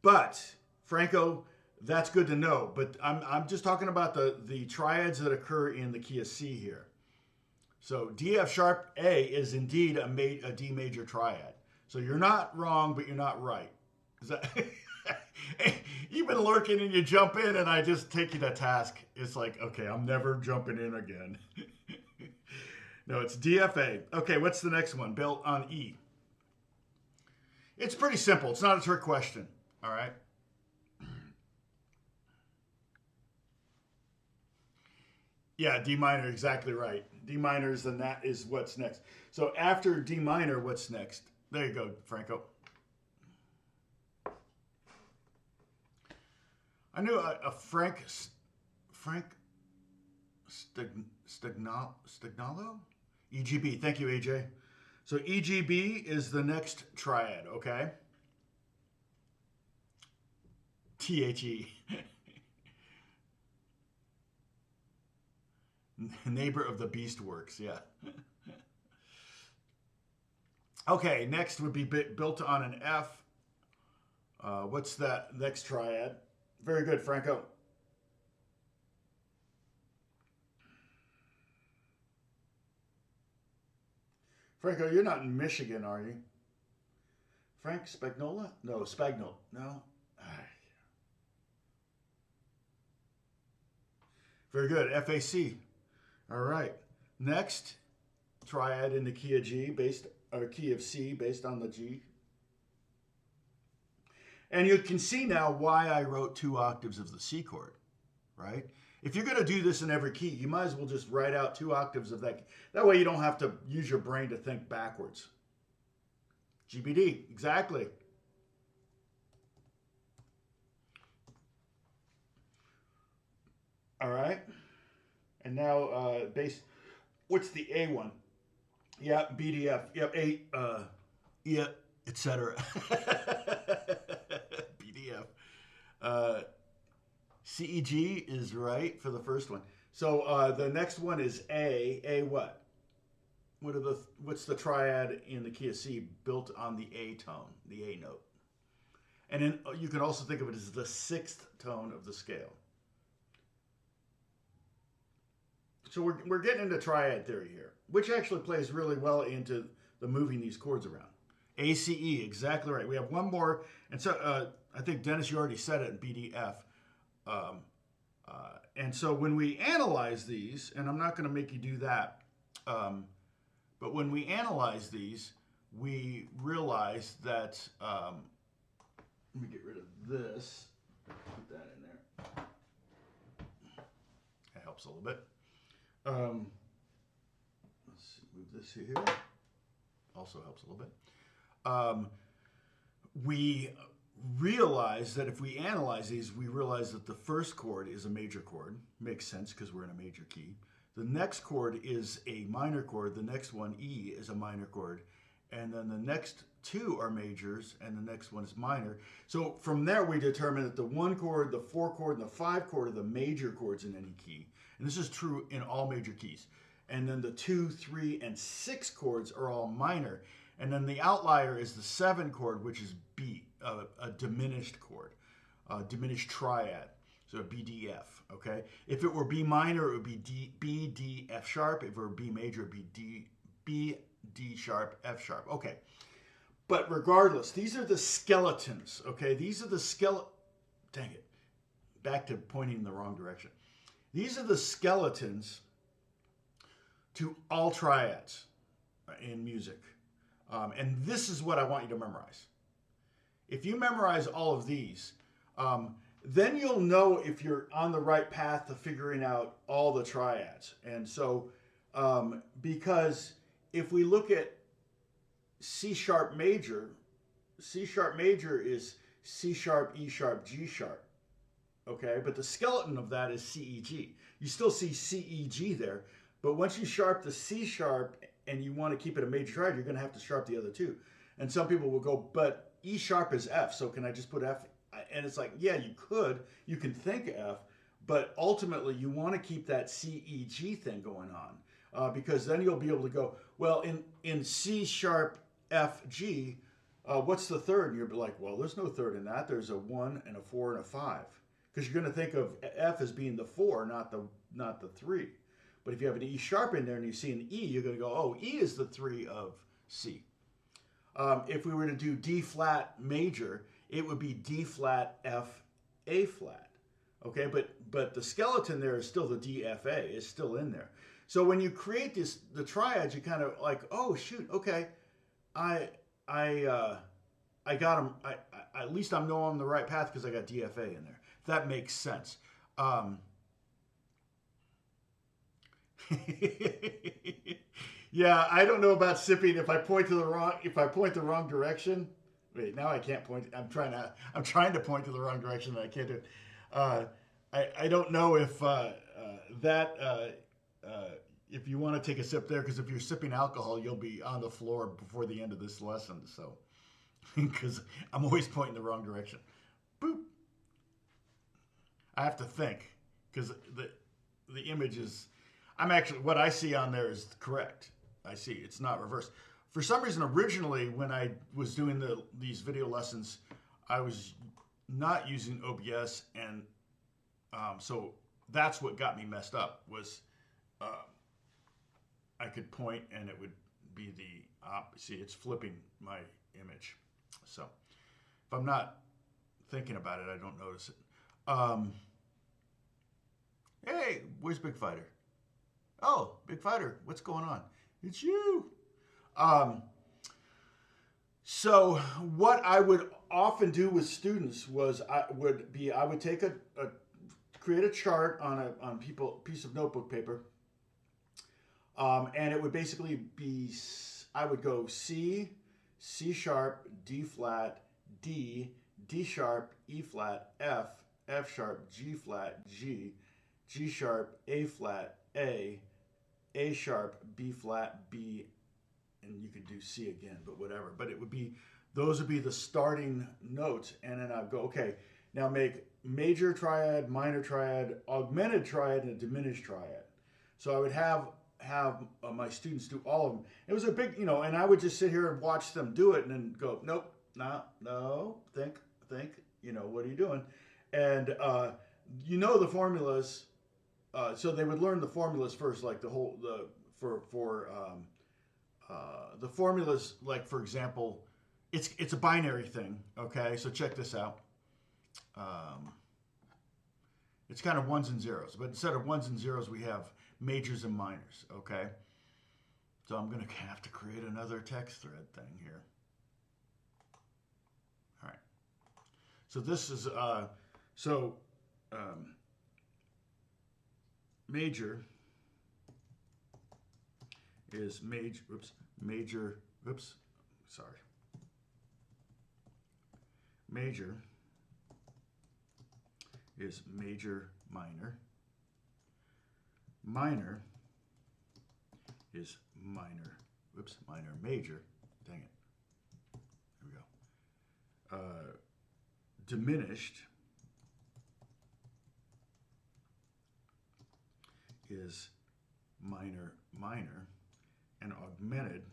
But Franco, that's good to know. But I'm just talking about the triads that occur in the key of C here. So D F sharp A is indeed a D major triad. So you're not wrong, but you're not right. Is that? You've been lurking and you jump in, and I just take you to task. It's like, okay, I'm never jumping in again. No, it's DFA. Okay, what's the next one? Built on E. It's pretty simple. It's not a trick question. All right. Yeah, D minor, exactly right. D minor is, and that is what's next. So after D minor, what's next? There you go, Franco. I knew a Frank Stagnolo? EGB. Thank you, AJ. So EGB is the next triad, okay? THE. Neighbor of the Beast Works, yeah. Okay, next would be built on an F. What's that next triad? Very good, Franco. Franco, you're not in Michigan, are you? Frank Spagnola? No, Spagnol. No. Very good. FAC. All right. Next, triad in the key of G based, or key of C based on the G. And you can see now why I wrote 2 octaves of the C chord, right? If you're going to do this in every key, you might as well just write out 2 octaves of that. That way you don't have to use your brain to think backwards. GBD, exactly. All right. And now bass, what's the A one? Yeah, BDF. Yep, 8, yeah, etc. BDF. CEG is right for the first one. So the next one is A. A what? What's the triad in the key of C built on the A tone, the A note? And then you can also think of it as the 6th tone of the scale. So we're getting into triad theory here, which actually plays really well into the moving these chords around. ACE, exactly right. We have one more, and so I think Dennis, you already said it in BDF. And so when we analyze these, and I'm not going to make you do that, but when we analyze these, we realize that, let me get rid of this, put that in there. That helps a little bit. Let's see, move this here. Also helps a little bit. We realize that if we analyze these, we realize that the first chord is a major chord. Makes sense because we're in a major key. The next chord is a minor chord. The next one, E, is a minor chord. And then the next 2 are majors, and the next one is minor. So from there, we determine that the 1 chord, the 4 chord, and the 5 chord are the major chords in any key. And this is true in all major keys. And then the 2, 3, and 6 chords are all minor. And then the outlier is the 7 chord, which is B, a diminished chord, diminished triad. So B, D, F, okay? If it were B minor, it would be B, D, F sharp. If it were B major, it would be B, D sharp, F sharp. Okay. But regardless, these are the skeletons, okay? These are the dang it. Back to pointing in the wrong direction. These are the skeletons to all triads in music. And this is what I want you to memorize. If you memorize all of these, then you'll know if you're on the right path to figuring out all the triads. And so, because if we look at C sharp major is C sharp, E sharp, G sharp. Okay, but the skeleton of that is CEG. You still see CEG there, but once you sharp the C sharp and you want to keep it a major triad, you're going to have to sharp the other 2. And some people will go, but E sharp is F, so can I just put F? And it's like, yeah, you could. You can think F, but ultimately you want to keep that CEG thing going on because then you'll be able to go, well, in C sharp, F, G, what's the third? And you'll be like, well, there's no third in that. There's a 1 and a 4 and a 5. Because you're going to think of F as being the 4, not the 3. But if you have an E sharp in there and you see an E, you're going to go, oh, E is the 3 of C. If we were to do D flat major, it would be D flat, F, A flat. Okay, but the skeleton there is still the D, F, A. It's still in there. So when you create the triads, you kind of like, oh, shoot, okay, I got them. At least I know I'm on the right path because I got DFA in there. That makes sense. Yeah, I don't know about sipping. If I point the wrong direction. Wait, now I can't point. I'm trying to point to the wrong direction, and I can't do it. I don't know if if you want to take a sip there, because if you're sipping alcohol, you'll be on the floor before the end of this lesson. So, because I'm always pointing the wrong direction. Boop. I have to think because the image is. What I see on there is correct. I see it's not reversed. For some reason, originally when I was doing these video lessons, I was not using OBS, and so that's what got me messed up. Was I could point and it would be the see, it's flipping my image. So if I'm not thinking about it, I don't notice it. Hey, where's Big Fighter? Oh, Big Fighter, what's going on? It's you. Um, so what I would often do with students was I would take create a chart on a piece of notebook paper, and it would basically be I would go C, C sharp, D flat, D, D sharp, E flat, F, F sharp, G flat, G, G sharp, A flat, A sharp, B flat, B, and you could do C again, but whatever. But it would be, those would be the starting notes, and then I'd go, okay, now make major triad, minor triad, augmented triad, and a diminished triad. So I would have my students do all of them. It was a big, you know, and I would just sit here and watch them do it, and then go, nope, no, think, you know, what are you doing? And you know the formulas. So they would learn the formulas first, like the formulas, like for example, it's a binary thing. Okay, so check this out. It's kind of ones and zeros, but instead of ones and zeros, we have majors and minors. Okay, so I'm gonna have to create another text thread thing here. All right. So this is major is major, major is major minor. Minor is minor, minor major. Dang it. Here we go. Diminished is minor, and augmented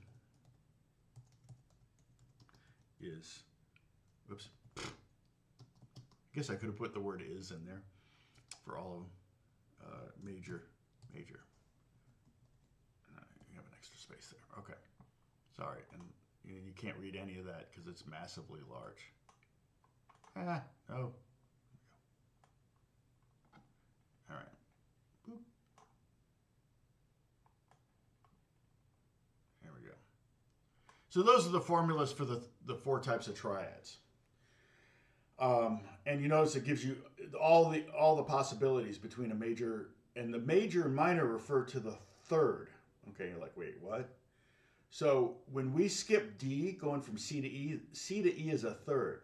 is, I guess I could have put the word is in there for all of them. Major. You have an extra space there. Okay. Sorry. And you can't read any of that because it's massively large. No. All right. Boop. There we go. So those are the formulas for the four types of triads. And you notice it gives you all the possibilities between a major, and the major and minor refer to the third. Okay, you're like, wait, what? So when we skip D, going from C to E is a third.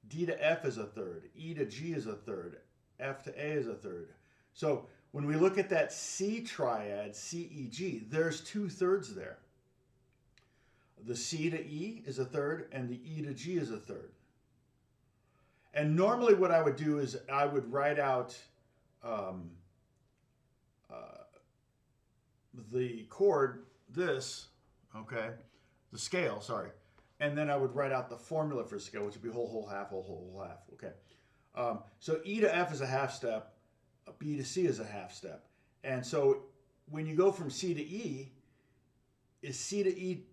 D to F is a third. E to G is a third. F to A is a third. So when we look at that C triad, C, E, G, there's 2/3 there. The C to E is a third, and the E to G is a third. And normally what I would do is I would write out the chord, this, okay, the scale, sorry, and then I would write out the formula for scale, which would be whole, whole, half, whole, whole, half, okay. So E to F is a half step, B to C is a half step. And so when you go from C to E, is C to E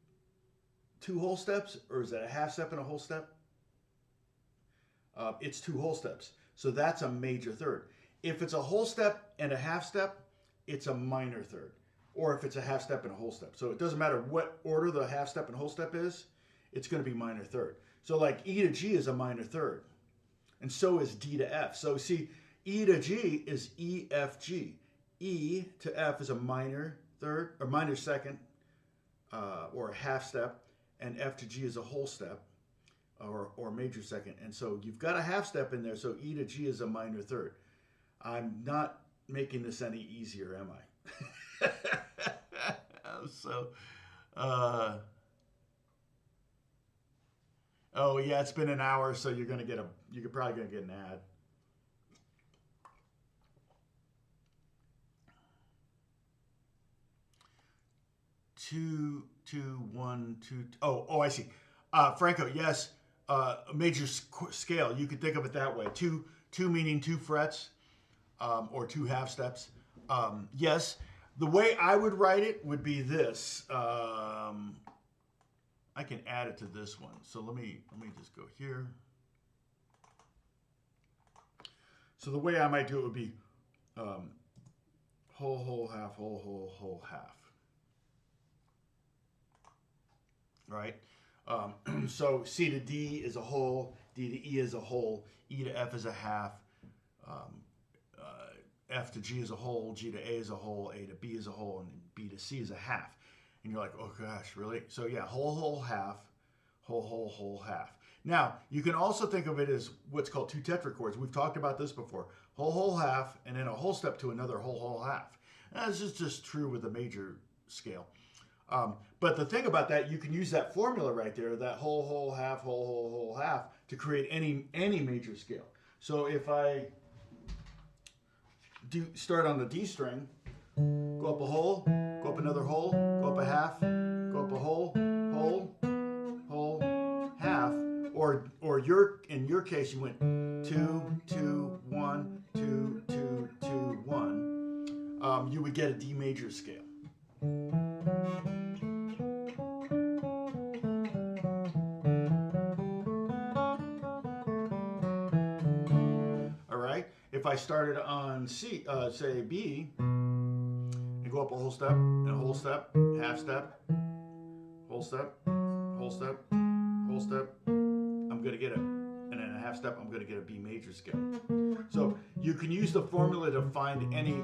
2 whole steps, or is that a half step and a whole step? It's 2 whole steps. So that's a major third. If it's a whole step and a half step, it's a minor third. Or if it's a half step and a whole step. So it doesn't matter what order the half step and whole step is, it's going to be minor third. So like E to G is a minor third. And so is D to F. So see, E to G is E, F, G. E to F is a minor third, or minor second, or a half step. And F to G is a whole step, or major second. And so you've got a half step in there, so E to G is a minor third. I'm not making this any easier, am I? So, oh yeah, it's been an hour, so you're probably gonna get an ad. Two, 1, 2. Oh, I see. Franco, yes. A major scale. You could think of it that way. Two meaning 2 frets, or 2 half steps. Yes. The way I would write it would be this. I can add it to this one. So let me just go here. So the way I might do it would be whole, whole, half, whole, whole, whole, half. Right? So C to D is a whole, D to E is a whole, E to F is a half, F to G is a whole, G to A is a whole, A to B is a whole, and B to C is a half. And you're like, oh gosh, really? So yeah, whole, whole, half, whole, whole, whole, half. Now, you can also think of it as what's called two tetrachords. We've talked about this before. Whole, whole, half, and then a whole step to another whole, whole, half. And this is just true with the major scale. But the thing about that, you can use that formula right there, that whole, whole, half, whole, whole, whole, half, to create any major scale. So if I start on the D string, go up a whole, go up another whole, go up a half, go up a whole, whole, whole, half, or in your case you went 2, 2, 1, 2, 2, 2, 1. You would get a D major scale. All right. If I started on C, say B, and go up a whole step, and a whole step, half step, whole step, whole step, whole step, I'm going to get and then a half step, I'm going to get a B major scale. So you can use the formula to find any,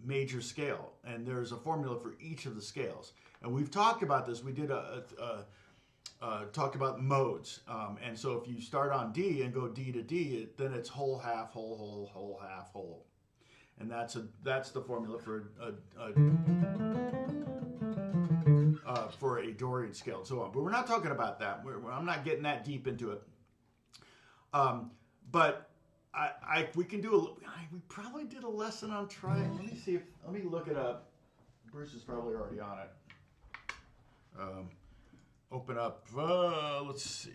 major scale, and there's a formula for each of the scales. And we've talked about this. We did talked about modes, and so if you start on D and go D to D, then it's whole, half, whole, whole, whole, half, whole, and that's the formula for a Dorian scale and so on. But we're not talking about that. I'm not getting that deep into it. But we can do we probably did a lesson on Triad. Let me look it up. Bruce is probably already on it. Open up, let's see.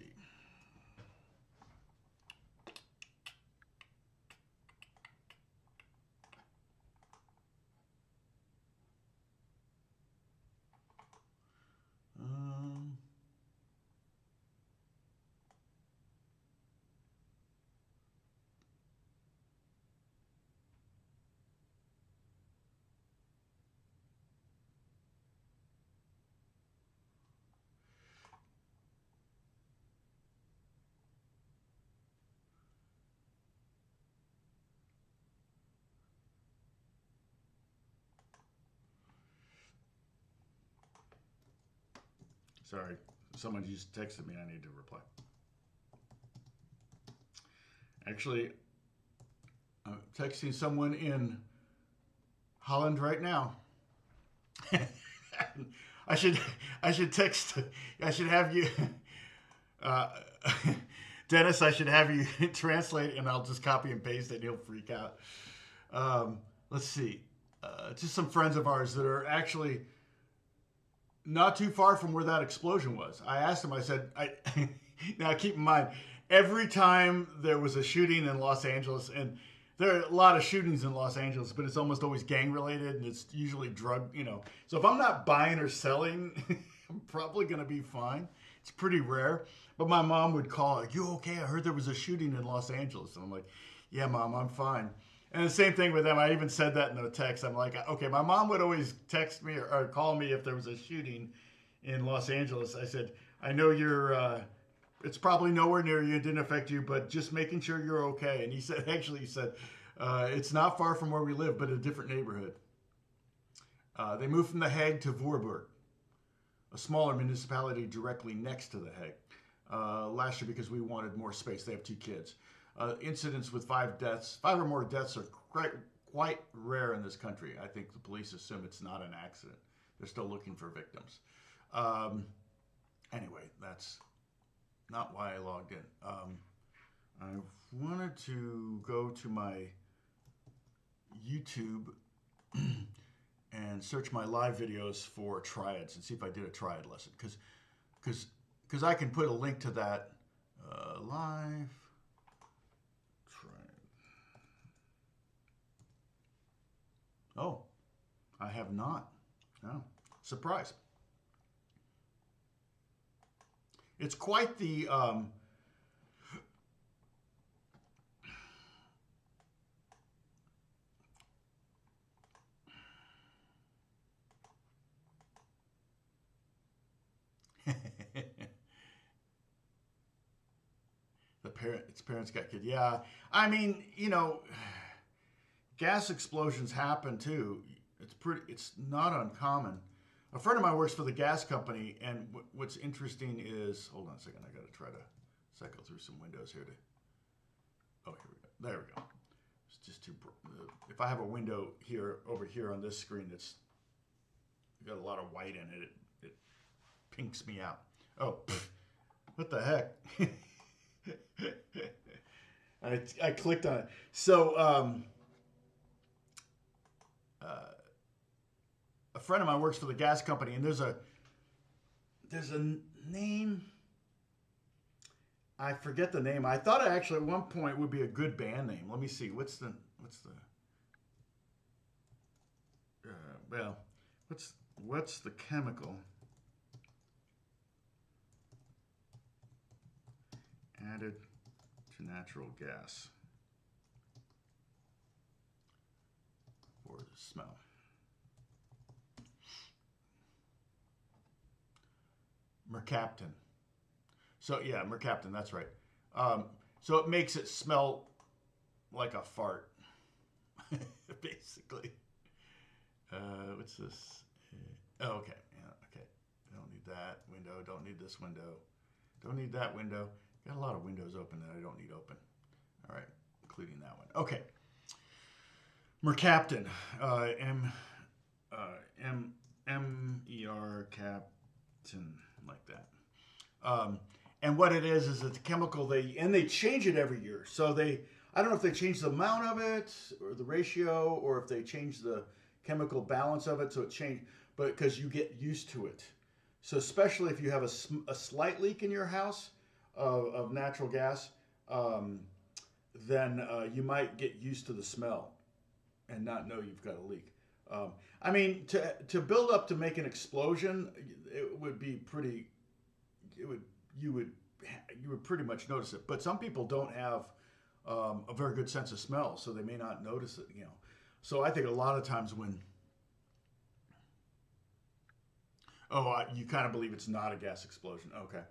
Sorry, someone just texted me. I need to reply. Actually, I'm texting someone in Holland right now. I should have you, Dennis. I should have you translate, and I'll just copy and paste it. And he'll freak out. Let's see, just some friends of ours that are actually not too far from where that explosion was. I asked him, I said, now keep in mind, every time there was a shooting in Los Angeles, and there are a lot of shootings in Los Angeles, but it's almost always gang related, and it's usually drug, So if I'm not buying or selling, I'm probably going to be fine. It's pretty rare. But my mom would call, like, you okay? I heard there was a shooting in Los Angeles. And I'm like, yeah, Mom, I'm fine. And the same thing with them. I even said that in the text. I'm like, okay, my mom would always text me or call me if there was a shooting in Los Angeles. I said, I know it's probably nowhere near you. It didn't affect you, but just making sure you're okay. And he said, it's not far from where we live, but a different neighborhood. They moved from The Hague to Voorburg, a smaller municipality directly next to The Hague, last year because we wanted more space. They have 2 kids. Incidents with 5 or more deaths are quite rare in this country. I think the police assume it's not an accident. They're still looking for victims. Anyway, that's not why I logged in. I wanted to go to my YouTube and search my live videos for triads and see if I did a triad lesson, because I can put a link to that live. Oh, I have not. No. Surprise. It's quite the its parents got killed. Yeah, I mean, you know, gas explosions happen too. It's not uncommon. A friend of mine works for the gas company, and what's interesting is, hold on a second, I got to try to cycle through some windows here to. Oh, here we go. There we go. It's just too. If I have a window here over here on this screen that's got a lot of white in it, it pinks me out. Oh, what the heck? I clicked on it. So a friend of mine works for the gas company, and there's a name. I forget the name. I thought it actually at one point would be a good band name. Let me see. What's the what's the chemical added to natural gas for the smell? Mercaptan. So yeah, mercaptan, that's right. So it makes it smell like a fart, basically. What's this? Oh, okay. Yeah, okay. Don't need that window. Don't need this window. Don't need that window. Got a lot of windows open that I don't need open. All right, including that one. Okay. Mercaptan. M-E-R captain, like that. And what it is it's a chemical they change it every year. So I don't know if they change the amount of it or the ratio, or if they change the chemical balance of it. So it changed, but because you get used to it. So especially if you have a slight leak in your house of natural gas, then you might get used to the smell and not know you've got a leak. I mean, to build up to make an explosion, it would be pretty. You would pretty much notice it. But some people don't have a very good sense of smell, so they may not notice it. So I think a lot of times when you kind of believe it's not a gas explosion. Okay.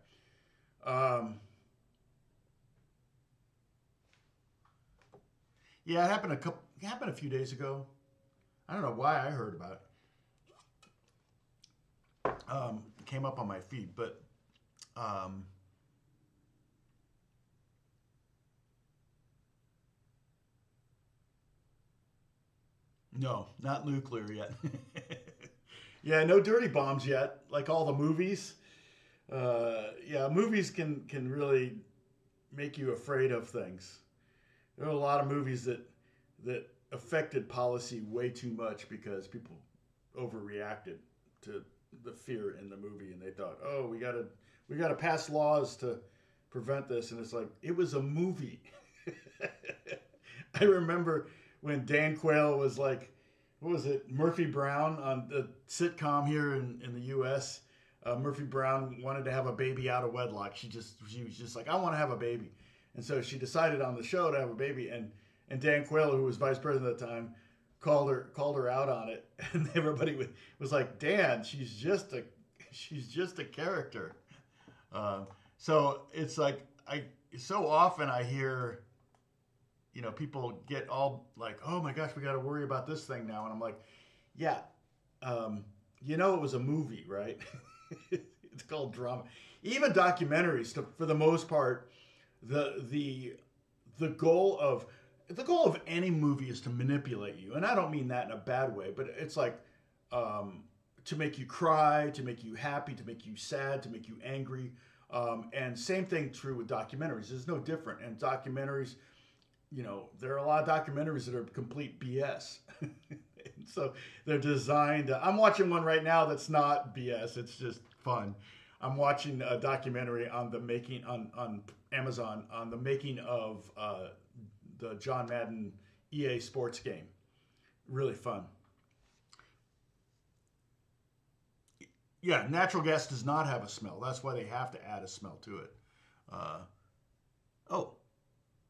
Yeah, it happened a few days ago. I don't know why I heard about it. It came up on my feed, but no, not nuclear yet. Yeah, no dirty bombs yet, like all the movies. Yeah, movies can really make you afraid of things. There are a lot of movies that affected policy way too much because people overreacted to the fear in the movie, and they thought, oh, we gotta pass laws to prevent this, and it's like, it was a movie. I remember when Dan Quayle was like, what was it, Murphy Brown on the sitcom here in the U.S. Murphy Brown wanted to have a baby out of wedlock. She was just like, I want to have a baby, and so she decided on the show to have a baby, and Dan Quayle, who was vice president at the time, called her out on it, and everybody was like, Dan, she's just a character. So it's like so often I hear, people get all like, oh my gosh, we got to worry about this thing now, and I'm like, yeah, it was a movie, right? It's called drama. Even documentaries, for the most part, the goal of any movie is to manipulate you. And I don't mean that in a bad way, but it's like to make you cry, to make you happy, to make you sad, to make you angry. And same thing true with documentaries. It's no different. And documentaries, there are a lot of documentaries that are complete BS. So they're designed. I'm watching one right now that's not BS. It's just fun. I'm watching a documentary on the making on Amazon on the making of the John Madden EA Sports game. Really fun. Yeah, natural gas does not have a smell. That's why they have to add a smell to it.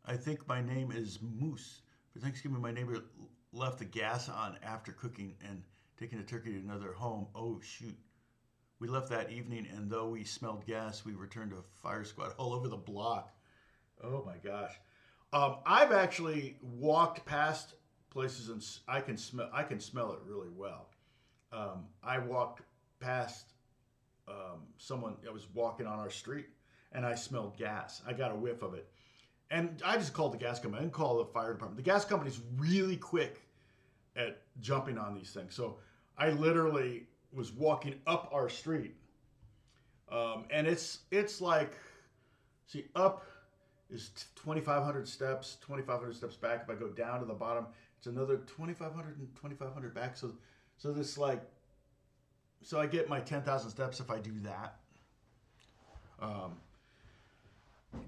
I think my name is Moose. For Thanksgiving, my neighbor left the gas on after cooking and taking the turkey to another home. Oh, shoot. We left that evening, and though we smelled gas, we returned to a fire squad all over the block. Oh my gosh. I've actually walked past places and I can smell it really well. I walked past someone. I was walking on our street and I smelled gas. I got a whiff of it, and I just called the gas company. I didn't call the fire department. The gas company's really quick at jumping on these things. So I literally was walking up our street, and it's like, see, up is 2,500 steps, 2,500 steps back. If I go down to the bottom, it's another 2,500 and 2,500 back. So this like, so I get my 10,000 steps if I do that. Um,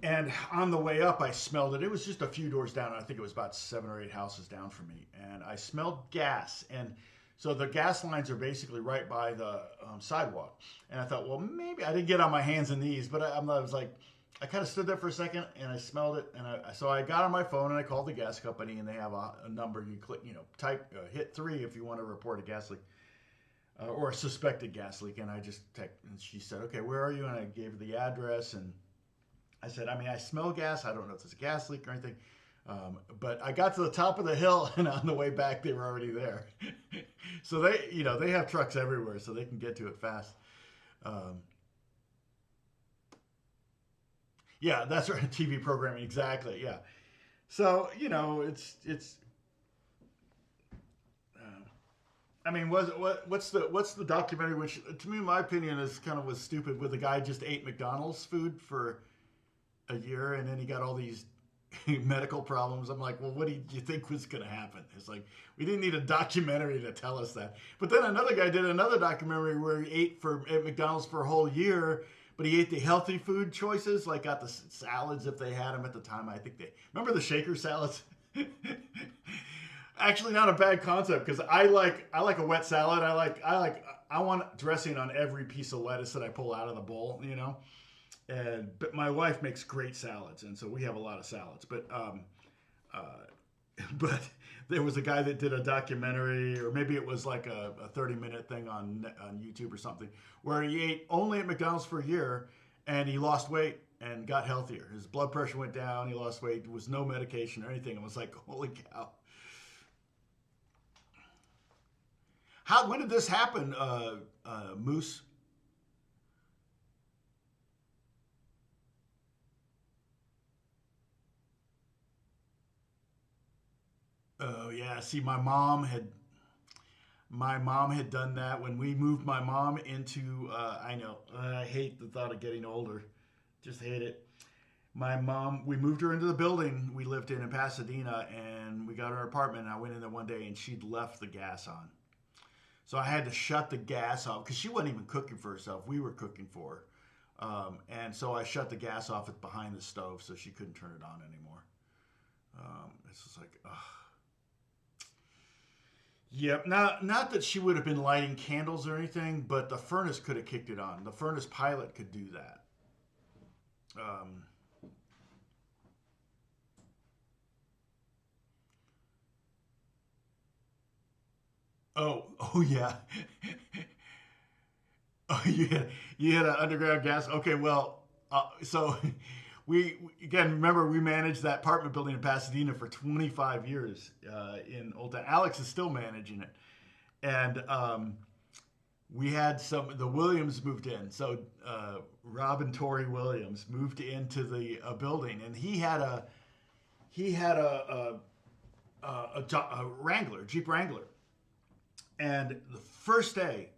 and on the way up, I smelled it. It was just a few doors down. I think it was about 7 or 8 houses down from me. And I smelled gas. And so the gas lines are basically right by the sidewalk. And I thought, well, maybe I didn't get on my hands and knees, but I was like, I kind of stood there for a second and I smelled it. And so I got on my phone and I called the gas company, and they have a number you click, type, hit 3 if you want to report a gas leak. Or a suspected gas leak. And I just texted, and she said, okay, where are you? And I gave her the address, and I said, I mean, I smell gas. I don't know if it's a gas leak or anything. But I got to the top of the hill, and on the way back, they were already there. So they have trucks everywhere, so they can get to it fast. Yeah, that's right. TV programming. Exactly. Yeah. So, it's I mean, what's the documentary, which to me, in my opinion, is kind of was stupid, where the guy just ate McDonald's food for a year and then he got all these medical problems. I'm like, well, what did you think was going to happen? It's like, we didn't need a documentary to tell us that. But then another guy did another documentary where he ate at McDonald's for a whole year, but he ate the healthy food choices, like got the salads if they had them at the time. I think remember the shaker salads? Actually, not a bad concept, because I like a wet salad. I want dressing on every piece of lettuce that I pull out of the bowl, but my wife makes great salads, and so we have a lot of salads. But but there was a guy that did a documentary, or maybe it was like a 30-minute thing on YouTube or something, where he ate only at McDonald's for a year, and he lost weight and got healthier. His blood pressure went down. He lost weight. There was no medication or anything. It was like, holy cow. When did this happen, Moose? Oh yeah. See, my mom had done that when we moved my mom into. I know. I hate the thought of getting older. Just hate it. We moved her into the building we lived in Pasadena, and we got her apartment. And I went in there one day, and she'd left the gas on. So I had to shut the gas off, because she wasn't even cooking for herself. We were cooking for her. And so I shut the gas off behind the stove so she couldn't turn it on anymore. It's just like, ugh. Yep. Not that she would have been lighting candles or anything, but the furnace could have kicked it on. The furnace pilot could do that. Oh yeah. Oh, you had an underground gas. Okay, well, so again, remember, we managed that apartment building in Pasadena for 25 years in Old Town. Alex is still managing it, and we had the Williams moved in. So Rob and Tori Williams moved into the building, and he had a Wrangler, Jeep Wrangler. And the first day,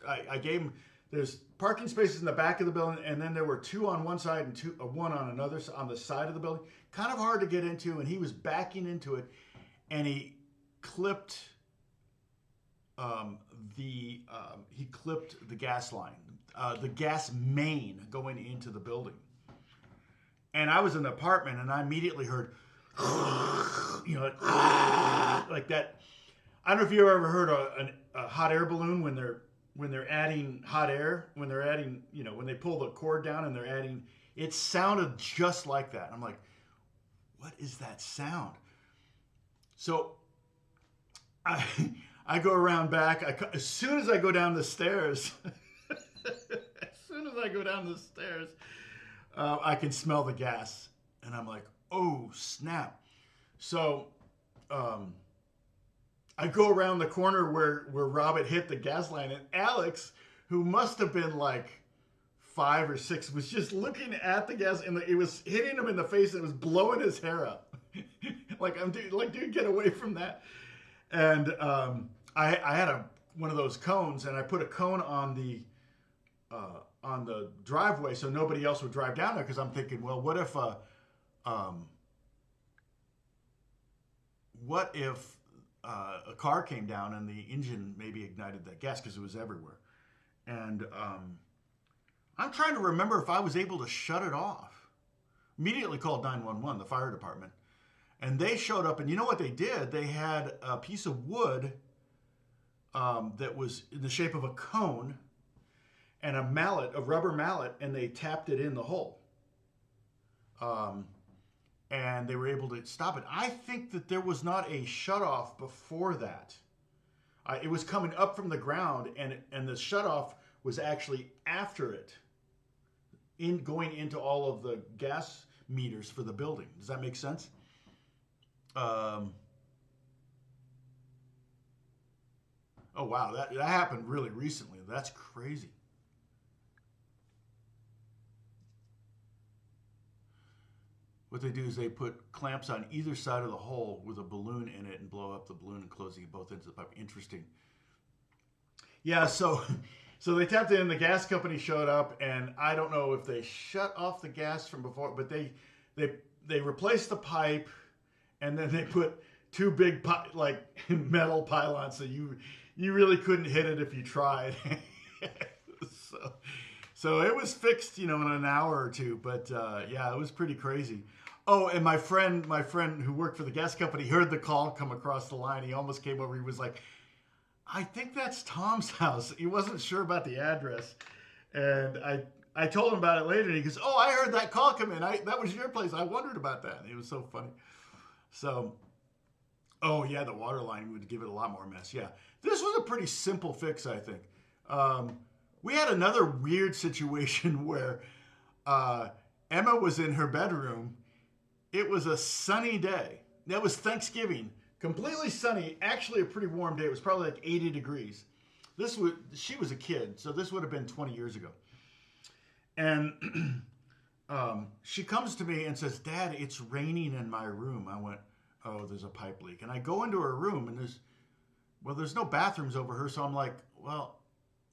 I gave him, there's parking spaces in the back of the building, and then there were 2 on one side and one on another, on the side of the building. Kind of hard to get into, and he was backing into it, and he clipped the gas line, the gas main going into the building. And I was in the apartment, and I immediately heard, like that. I don't know if you ever heard a hot air balloon when they're adding hot air, when they pull the cord down and they're adding, it sounded just like that. I'm like, what is that sound? So I go around back. As soon as I go down the stairs, I can smell the gas. And I'm like, oh, snap. So I go around the corner where Rob had hit the gas line, and Alex, who must have been like 5 or 6, was just looking at the gas, and it was hitting him in the face, and it was blowing his hair up. Dude, get away from that. And I had one of those cones, and I put a cone on the driveway so nobody else would drive down there, because I'm thinking, well, what if a car came down and the engine maybe ignited that gas, because it was everywhere. And I'm trying to remember if I was able to shut it off. Immediately called 911, the fire department. And they showed up, and you know what they did? They had a piece of wood that was in the shape of a cone and a rubber mallet, and they tapped it in the hole. And they were able to stop it. I think that there was not a shutoff before that. It was coming up from the ground, and the shutoff was actually after it, going into all of the gas meters for the building. Does that make sense? Oh wow, that happened really recently. That's crazy. What they do is they put clamps on either side of the hole with a balloon in it and blow up the balloon and closing both ends of the pipe. Interesting. Yeah, so they tapped it in, the gas company showed up, and I don't know if they shut off the gas from before, but they replaced the pipe, and then they put 2 big metal pylons, so you really couldn't hit it if you tried. So it was fixed, in an hour or 2. But yeah, it was pretty crazy. Oh, and my friend who worked for the gas company heard the call come across the line. He almost came over. He was like, "I think that's Tom's house." He wasn't sure about the address, and I told him about it later. And he goes, "Oh, I heard that call come in. That was your place. I wondered about that." And it was so funny. So, oh yeah, the water line would give it a lot more mess. Yeah, this was a pretty simple fix, I think. We had another weird situation where Emma was in her bedroom. It was a sunny day. That was Thanksgiving. Completely sunny. Actually, a pretty warm day. It was probably like 80 degrees. She was a kid, so this would have been 20 years ago. And she comes to me and says, "Dad, it's raining in my room." I went, "Oh, there's a pipe leak." And I go into her room, and there's no bathrooms over her, so I'm like, well,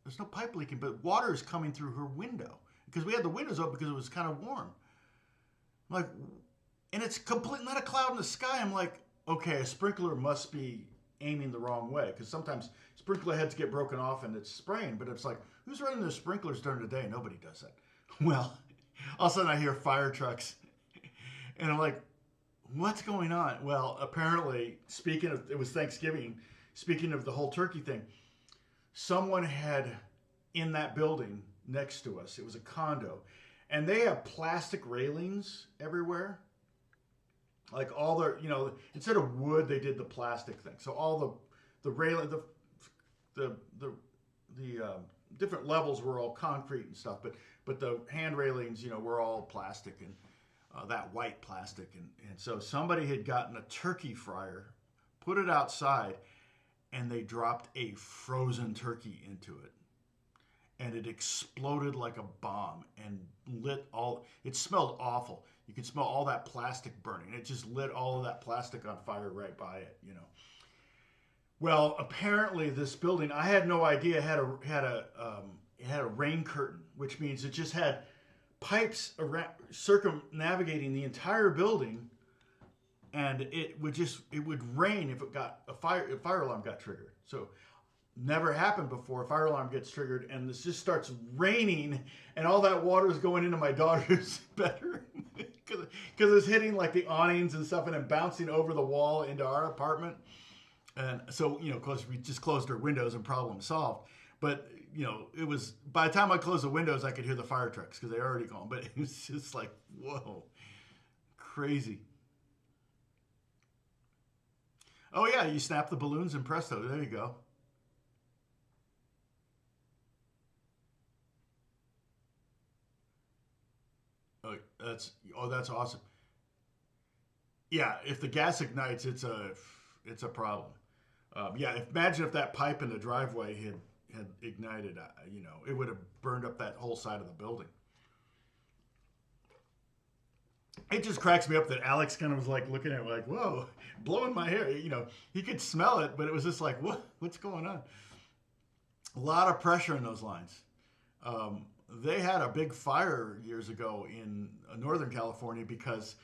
there's no pipe leaking, but water is coming through her window, because we had the windows open because it was kind of warm. I'm like, and it's not a cloud in the sky. I'm like, okay, a sprinkler must be aiming the wrong way, because sometimes sprinkler heads get broken off and it's spraying, but it's like, who's running their sprinklers during the day? Nobody does that. Well, all of a sudden I hear fire trucks, and I'm like, what's going on? Well, apparently, it was Thanksgiving, speaking of the whole turkey thing, someone had, in that building next to us, it was a condo, and they have plastic railings everywhere. Like all instead of wood, they did the plastic thing. So all the railing, the different levels were all concrete and stuff, but the hand railings, were all plastic, and that white plastic. And so somebody had gotten a turkey fryer, put it outside, and they dropped a frozen turkey into it. And it exploded like a bomb and it smelled awful. You could smell all that plastic burning. It just lit all of that plastic on fire right by it, Well, apparently this building, I had no idea, it had a rain curtain, which means it just had pipes around, circumnavigating the entire building, and it would rain if a fire alarm got triggered. So never happened before. A fire alarm gets triggered, and this just starts raining, and all that water is going into my daughter's bedroom because it's hitting like the awnings and stuff, and then bouncing over the wall into our apartment. And so, of course, we just closed our windows and problem solved. But it was, by the time I closed the windows, I could hear the fire trucks because they already gone. But it was just like, whoa, crazy. Oh yeah, you snap the balloons and presto, there you go. That's awesome. Yeah, if the gas ignites, it's a problem. Yeah, imagine if that pipe in the driveway had ignited. It would have burned up that whole side of the building. It just cracks me up that Alex kind of was like looking at it like, whoa, blowing my hair. He could smell it, but it was just like, what's going on? A lot of pressure in those lines. They had a big fire years ago in Northern California because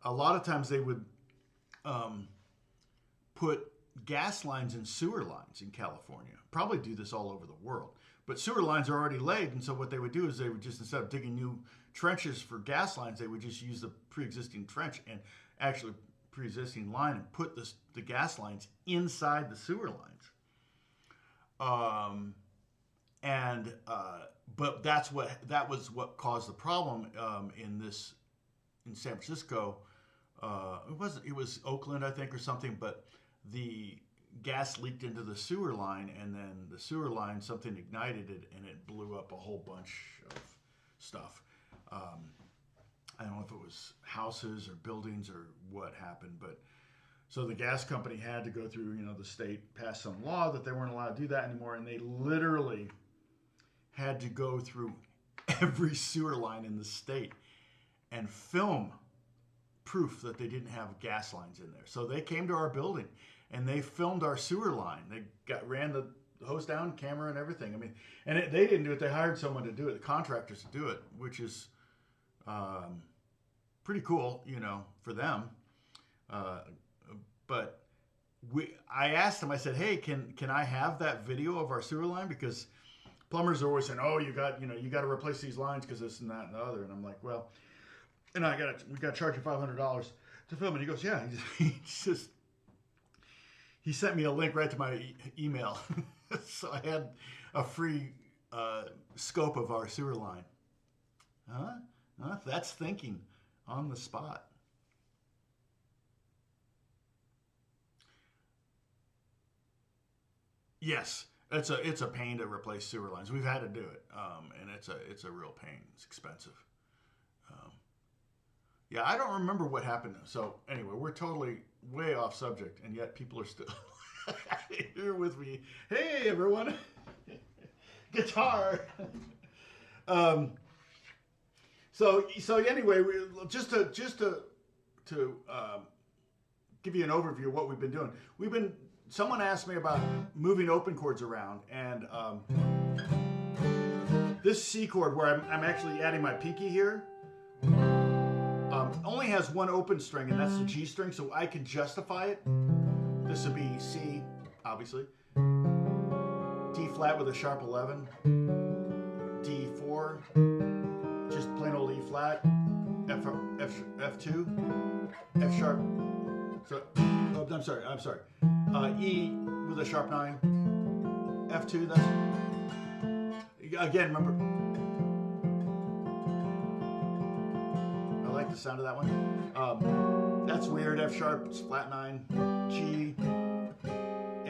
a lot of times they would put gas lines and sewer lines in California. Probably do this all over the world. But sewer lines are already laid, and so what they would do is they would just, instead of digging new trenches for gas lines, they would just use the pre-existing trench and actually pre-existing line and put the gas lines inside the sewer lines. But that was what caused the problem in San Francisco. It was Oakland, I think, or something, but the gas leaked into the sewer line, and then the sewer line, something ignited it, and it blew up a whole bunch of stuff. I don't know if it was houses or buildings or what happened, but so the gas company had to go through, the state passed some law that they weren't allowed to do that anymore, and they literally had to go through every sewer line in the state and film proof that they didn't have gas lines in there. So they came to our building and they filmed our sewer line. They ran the hose down, camera, and everything. I mean, and they didn't do it. They hired someone to do it, the contractors to do it, which is pretty cool, for them. But I asked them. I said, "Hey, can I have that video of our sewer line?" Because plumbers are always saying, "Oh, you got to replace these lines because this and that and the other." And I'm like, "Well, we got to charge you $500 to film it." He goes, "Yeah." He sent me a link right to my email, so I had a free scope of our sewer line. That's thinking on the spot. Yes, it's a pain to replace sewer lines. We've had to do it, and it's a real pain. It's expensive. Yeah, I don't remember what happened. So anyway, we're totally way off subject, and yet people are still here with me. Hey, everyone, guitar. So anyway, just to give you an overview of what we've been doing. Someone asked me about moving open chords around, and this C chord where I'm actually adding my pinky here only has one open string, and that's the G string, so I can justify it. This would be C, obviously, D flat with a sharp 11, D4, just plain old E flat, F2, F sharp. So, I'm sorry. E with a sharp 9, F2. That's again. Remember, I like the sound of that one. That's weird. F sharp, it's flat 9, G,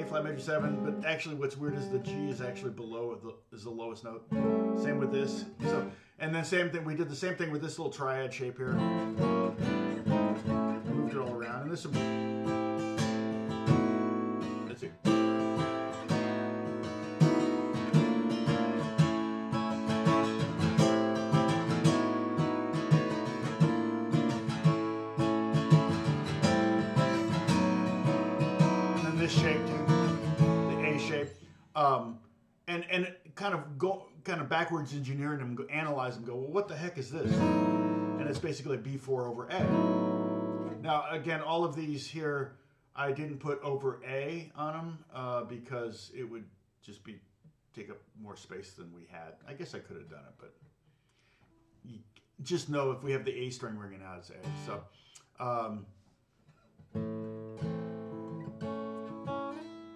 A flat major 7. But actually, what's weird is the G is actually below is the lowest note. Same with this. So, and then same thing. We did the same thing with this little triad shape here. Moved it all around, and this will be. Let's see. Shape too, the A shape, and kind of backwards engineering them, analyze them, go, well, what the heck is this? And it's basically B4 over A. Now again, all of these here, I didn't put over A on them because it would just take up more space than we had. I guess I could have done it, but you just know if we have the A string ringing out, it's A. So.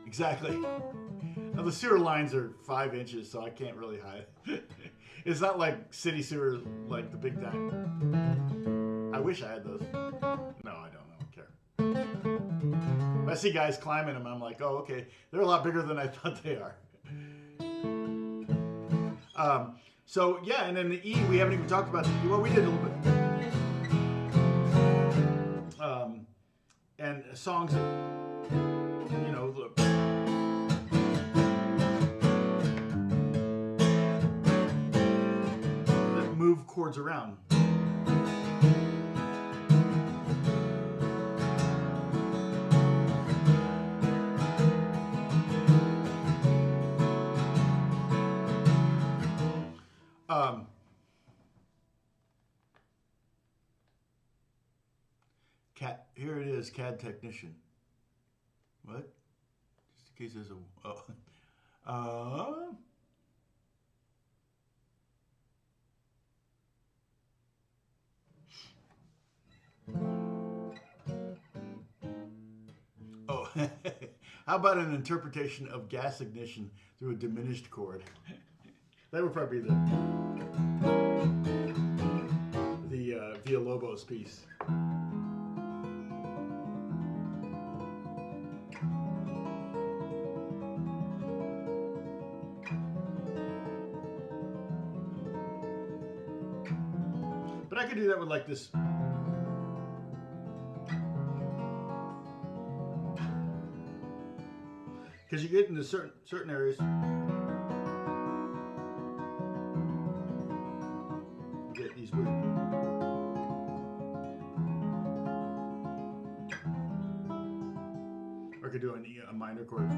Exactly. Now the sewer lines are 5 inches, so I can't really hide. It's not like city sewer, like the big time. I wish I had those. No, I don't. I don't care. If I see guys climbing them, I'm like, oh, okay. They're a lot bigger than I thought they are. So yeah, and then the E, we haven't even talked about the E. Well, we did a little bit. songs that, you know, that move chords around. Here it is, CAD technician. What? Just in case there's a... Oh, how about an interpretation of gas ignition through a diminished chord? That would probably be the Villalobos piece. But I could do that with like this. Because you get into certain areas. You get these weird. Or I could do a minor chord.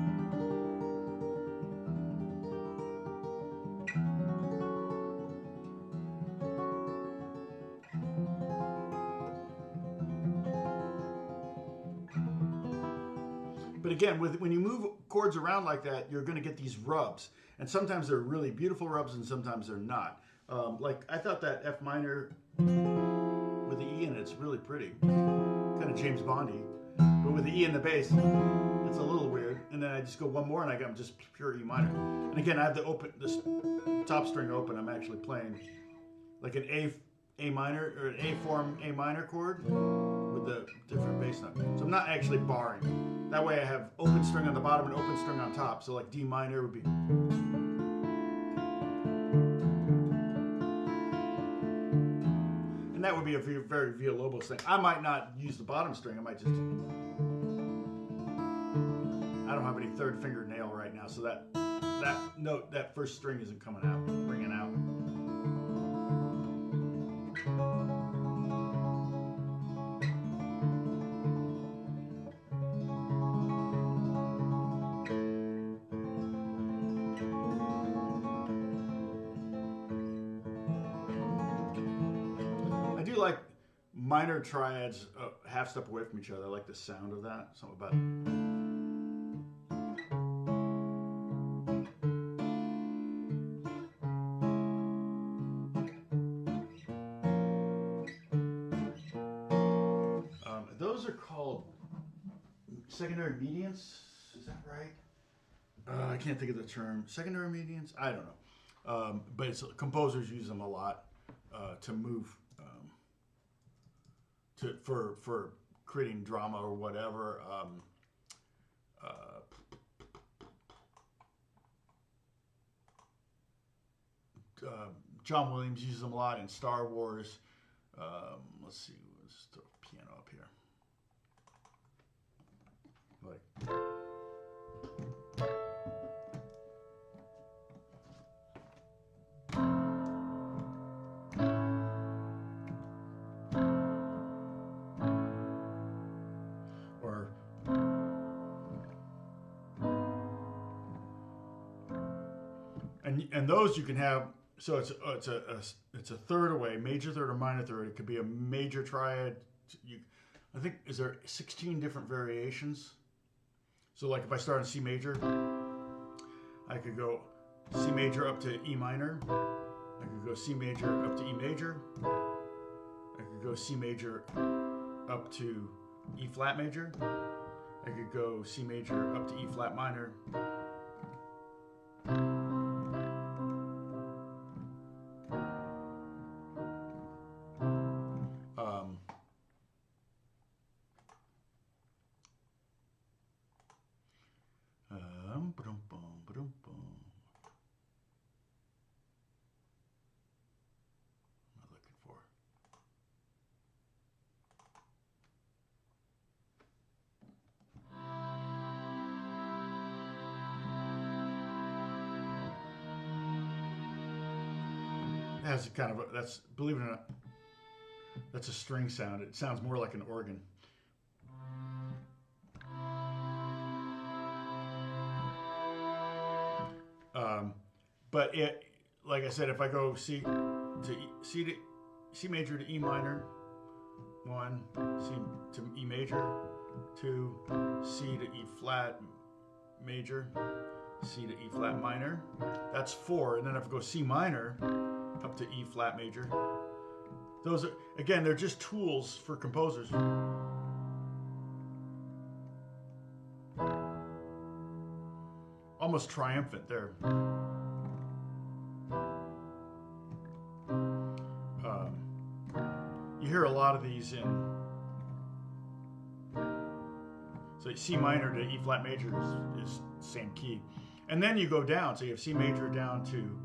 But again, when you move chords around like that, you're going to get these rubs. And sometimes they're really beautiful rubs and sometimes they're not. Like, I thought that F minor with the E in it's really pretty. Kind of James Bondy. But with the E in the bass, it's a little weird. And then I just go one more and I got just pure E minor. And again, I have this top string open. I'm actually playing like an A minor or an A form A minor chord with the different bass note. So I'm not actually barring. That way I have open string on the bottom and open string on top. So like D minor would be. And that would be a very Villalobos thing. I might not use the bottom string. I might just. I don't have any third finger nail right now. So that note, that first string isn't coming out, ringing out. Like minor triads half step away from each other. I like the sound of that. Something about those are called secondary medians. Is that right? I can't think of the term. Secondary medians? I don't know. But composers use them a lot to move. For creating drama or whatever. John Williams uses them a lot in Star Wars. Let's see, let's throw a piano up here. Like. And those you can have, so it's a third away, major third or minor third. It could be a major triad. I think, is there 16 different variations? So like if I start in C major, I could go C major up to E minor. I could go C major up to E major. I could go C major up to E flat major. I could go C major up to E flat minor. has kind of that's, believe it or not, that's a string sound. It sounds more like an organ. But it, like I said, if I go C major to E minor, 1, C to E major, 2, C to E flat major, C to E flat minor, that's 4. And then if I go C minor up to E flat major, those are, again, they're just tools for composers. Almost triumphant there. You hear a lot of these in, so C minor to E flat major is same key. And then you go down, so you have C major down to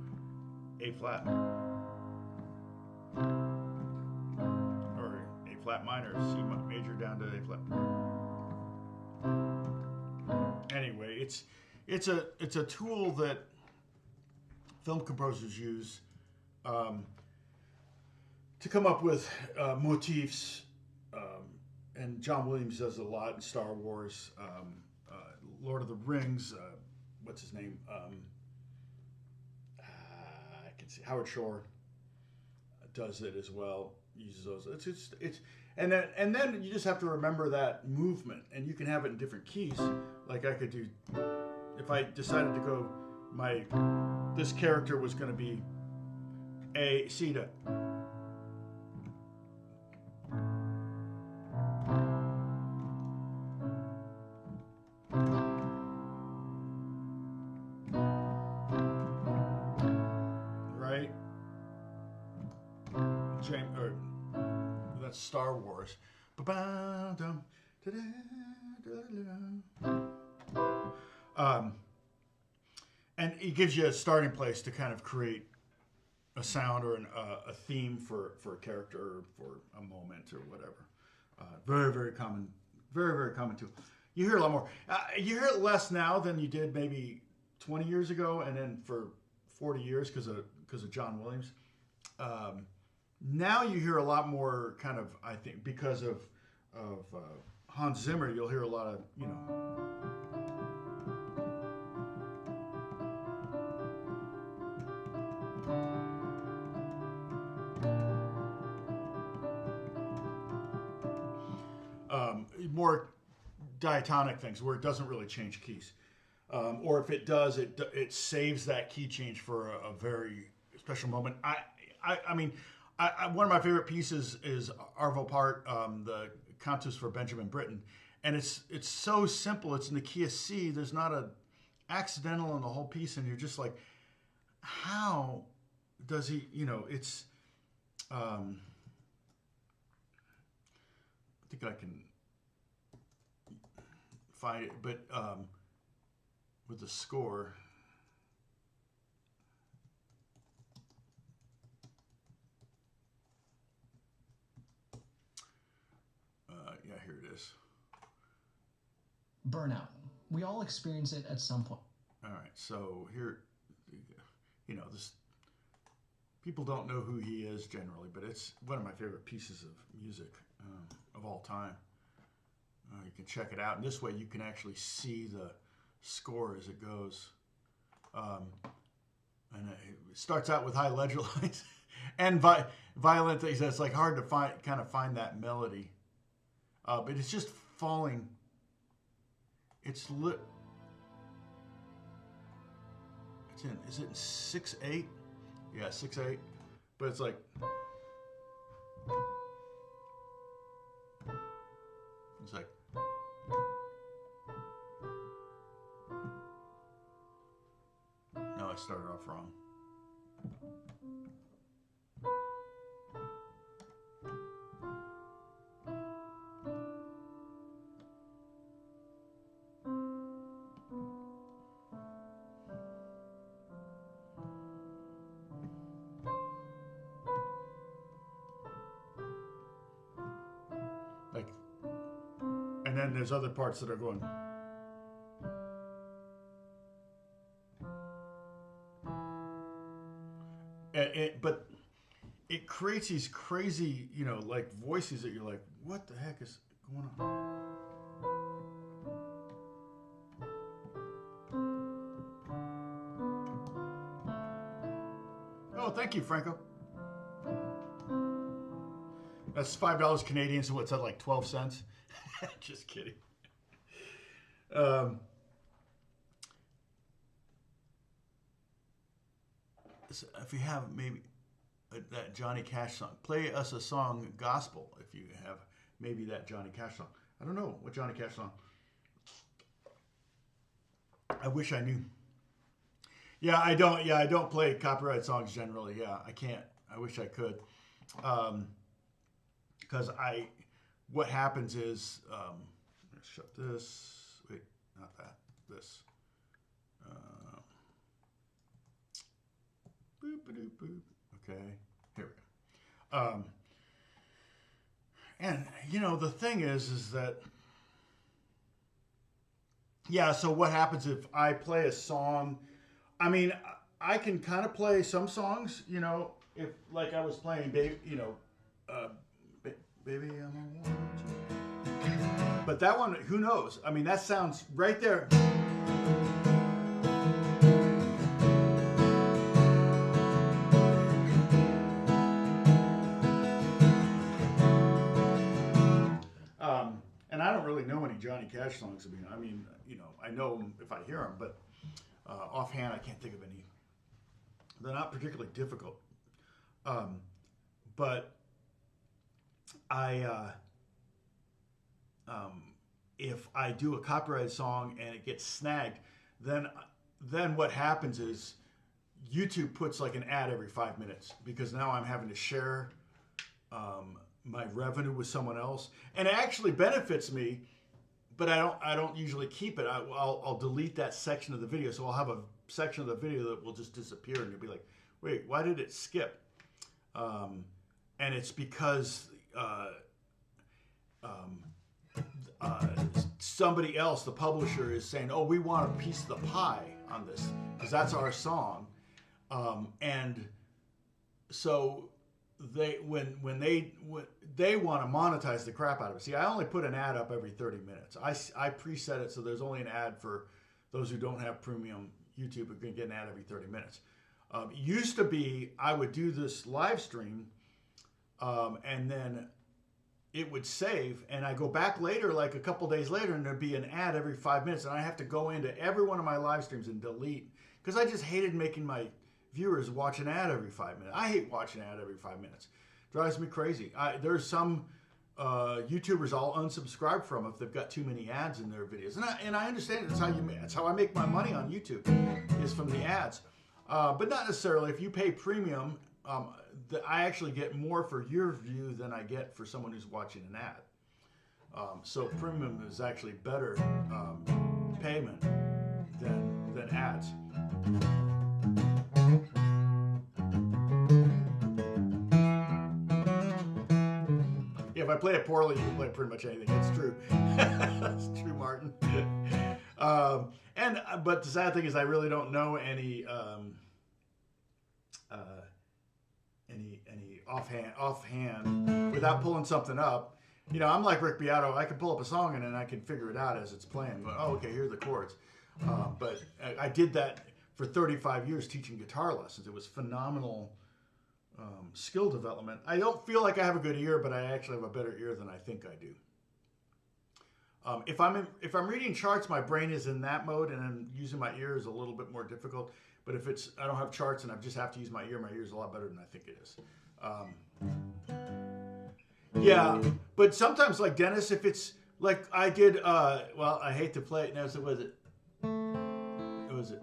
A flat, or A flat minor, C major down to A flat. Anyway, it's a tool that film composers use to come up with motifs, and John Williams does a lot in Star Wars, Lord of the Rings. What's his name? I can see Howard Shore does it as well. Uses those. It's and then you just have to remember that movement, and you can have it in different keys. Like I could do, if I decided to go, this character was going to be A, C to. Right? That's Star Wars. And it gives you a starting place to kind of create a sound or a theme for a character or for a moment or whatever. Very, very common. Very, very common tool. You hear a lot more. You hear it less now than you did maybe 20 years ago, and then for 40 years because of John Williams. Now you hear a lot more kind of, I think, because of Hans Zimmer, you'll hear a lot of, you know, more diatonic things where it doesn't really change keys. Or if it does, it saves that key change for a very special moment. I mean, one of my favorite pieces is Arvo Part, the Cantus for Benjamin Britten, and it's so simple. It's in the key of C. There's not a accidental in the whole piece, and you're just like, how does he? You know, it's. I think I can find it, but with the score. Yeah, here it is. Burnout. We all experience it at some point. All right, so here, you know, this. People don't know who he is generally, but it's one of my favorite pieces of music of all time. You can check it out, and this way you can actually see the score as it goes. And it starts out with high ledger lines and violent things. It's like hard to find that melody, but it's just falling. It's lit. It's in. Is it in 6/8? Yeah, 6/8. But it's like. It's like. No, I started off wrong. Like, and then there's other parts that are going. But it creates these crazy, you know, like voices that you're like, what the heck is going on? Oh, thank you, Franco. That's $5 Canadian, so what's that, like 12 cents? Just kidding. So if you have maybe that Johnny Cash song, play us a song, gospel, if you have maybe that Johnny Cash song. I don't know what Johnny Cash song. I wish I knew. Yeah, I don't play copyright songs generally. Yeah, I can't. I wish I could. Because what happens is, shut this. Wait, not that. This. Boop, boop, boop. Okay, here we go. And you know the thing is that, yeah. So what happens if I play a song? I mean, I can kind of play some songs. You know, if like I was playing, baby, you know, baby, I'm a woman. But that one, who knows? I mean, that sounds right there. And I don't really know any Johnny Cash songs. I mean, you know, I know them if I hear them, but offhand, I can't think of any. They're not particularly difficult. But if I do a copyrighted song and it gets snagged, then what happens is YouTube puts like an ad every 5 minutes, because now I'm having to share my revenue with someone else, and it actually benefits me, but I don't usually keep it. I'll delete that section of the video, so I'll have a section of the video that will just disappear, and you'll be like, wait, why did it skip? And it's because somebody else, the publisher, is saying, oh, we want a piece of the pie on this because that's our song, and so when they want to monetize the crap out of it. See, I only put an ad up every 30 minutes. I preset it so there's only an ad for those who don't have premium YouTube are going to get an ad every 30 minutes. It used to be I would do this live stream, and then it would save, and I go back later, like a couple days later, and there'd be an ad every 5 minutes, and I have to go into every one of my live streams and delete, because I just hated making my viewers watch an ad every 5 minutes. I hate watching an ad every 5 minutes. Drives me crazy. There's some YouTubers I'll unsubscribe from if they've got too many ads in their videos, and I understand that's how I make my money on YouTube, is from the ads, but not necessarily. If you pay premium, I actually get more for your view than I get for someone who's watching an ad. So premium is actually better payment than ads. Yeah, if I play it poorly, you can play pretty much anything. It's true. It's true, Martin. But the sad thing is, I really don't know any offhand without pulling something up. You know, I'm like Rick Beato. I can pull up a song and then I can figure it out as it's playing. But, oh, okay, here are the chords. But I did that for 35 years teaching guitar lessons. It was phenomenal skill development. I don't feel like I have a good ear, but I actually have a better ear than I think I do. If I'm reading charts, my brain is in that mode, and then using my ear is a little bit more difficult. But if I don't have charts and I just have to use my ear is a lot better than I think it is. Yeah, but sometimes, like Dennis, if it's like I did, well, I hate to play it now. So was it? What was it?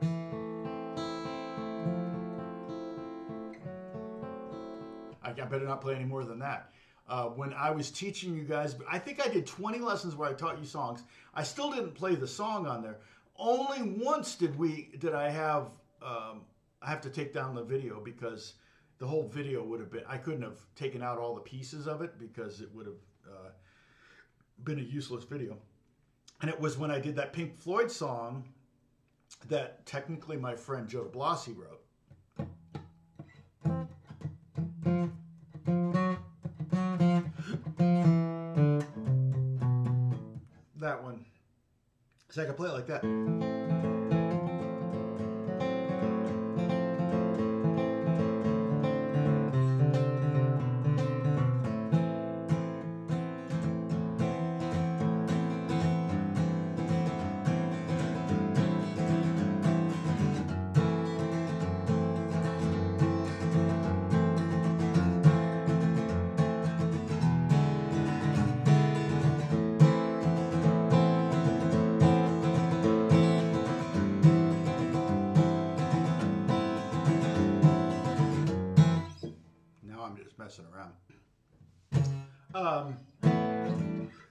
I better not play any more than that. When I was teaching you guys, I think I did 20 lessons where I taught you songs. I still didn't play the song on there. Only once did I have to take down the video, because the whole video would have been, I couldn't have taken out all the pieces of it because it would have been a useless video. And it was when I did that Pink Floyd song that technically my friend Joe DeBlasi wrote. So I can play it like that. Messing around.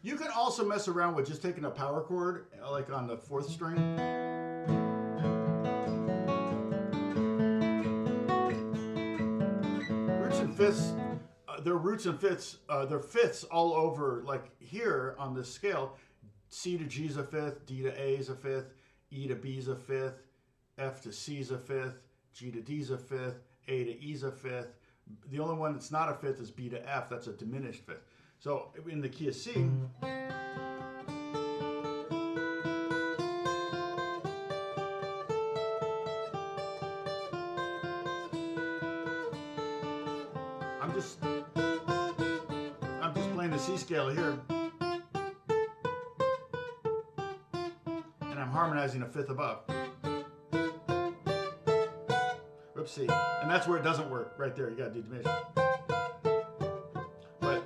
You can also mess around with just taking a power chord, like on the 4th string. Roots and fifths, they're roots and fifths, they're fifths all over, like here on this scale. C to G is a 5th, D to A is a 5th, E to B is a 5th, F to C is a 5th, G to D is a 5th, A to E is a 5th. The only one that's not a 5th is B to F. That's a diminished 5th. So in the key of C, I'm just playing the C scale here, and I'm harmonizing a 5th above. Oopsie. And that's where it doesn't work, right there. You gotta do diminished. But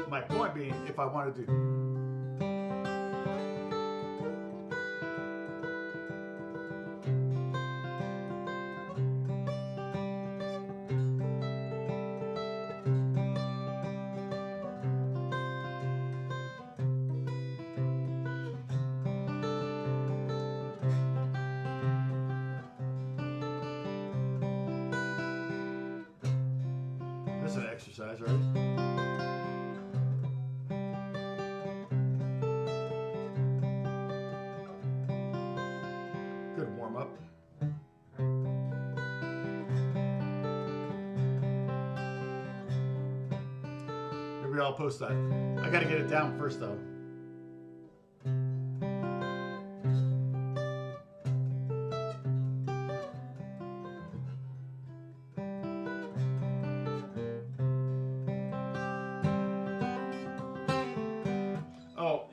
my point being, if I wanted to, an exercise, right? Good warm up. Maybe I'll post that. I gotta get it down first though.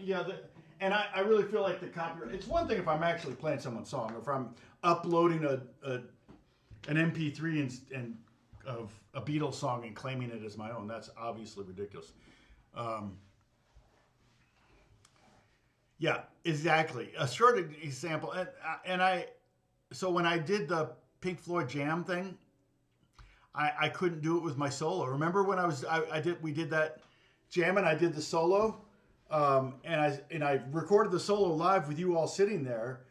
Yeah, and I really feel like the copyright. It's one thing if I'm actually playing someone's song, or if I'm uploading an MP3 and of a Beatles song and claiming it as my own. That's obviously ridiculous. Yeah, exactly. A short example, so when I did the Pink Floyd Jam thing, I couldn't do it with my solo. Remember when we did that jam and I did the solo. And I recorded the solo live with you all sitting there,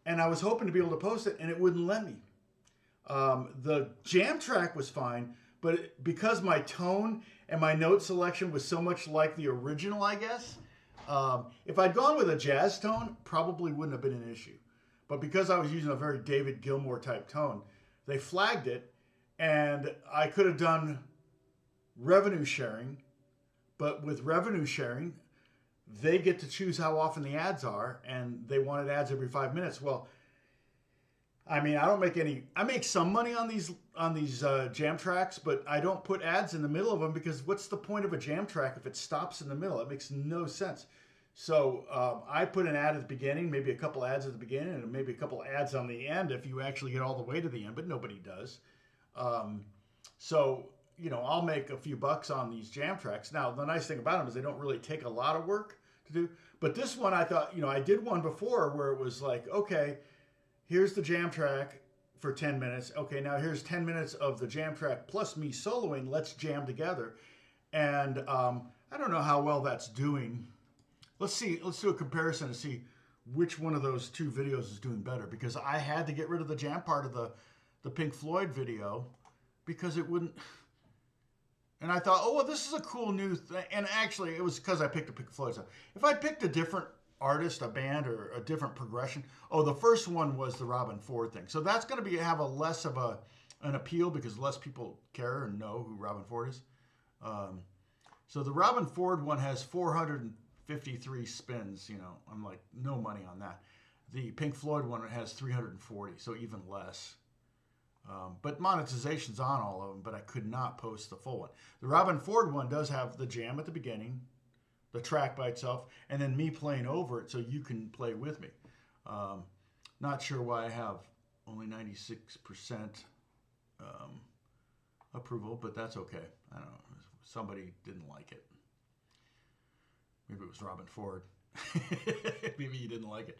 and I was hoping to be able to post it, and it wouldn't let me. The jam track was fine, but because my tone and my note selection was so much like the original, I guess, if I'd gone with a jazz tone, probably wouldn't have been an issue. But because I was using a very David Gilmour type tone, they flagged it, and I could have done revenue sharing, but with revenue sharing, they get to choose how often the ads are, and they wanted ads every 5 minutes. Well, I mean, I don't make any. I make some money on these jam tracks, but I don't put ads in the middle of them because what's the point of a jam track if it stops in the middle? It makes no sense. So I put an ad at the beginning, maybe a couple ads at the beginning, and maybe a couple ads on the end if you actually get all the way to the end, but nobody does. So you know, I'll make a few bucks on these jam tracks. Now, the nice thing about them is they don't really take a lot of work to do. But this one, I thought, you know, I did one before where it was like, okay, here's the jam track for 10 minutes. Okay, now here's 10 minutes of the jam track plus me soloing. Let's jam together. And I don't know how well that's doing. Let's see. Let's do a comparison to see which one of those two videos is doing better, because I had to get rid of the jam part of the Pink Floyd video because it wouldn't. And I thought, oh, well, this is a cool new thing. And actually, it was because I picked a Pink Floyd song. If I picked a different artist, a band, or a different progression, the first one was the Robin Ford thing. So that's going to have a less of an appeal because less people care and know who Robin Ford is. So the Robin Ford one has 53 spins, you know, I'm like, no money on that. The Pink Floyd one has 340, so even less. But monetization's on all of them, but I could not post the full one. The Robin Ford one does have the jam at the beginning, the track by itself, and then me playing over it so you can play with me. Not sure why I have only 96% approval, but that's okay. I don't know. Somebody didn't like it. Maybe it was Robin Ford. Maybe you didn't like it.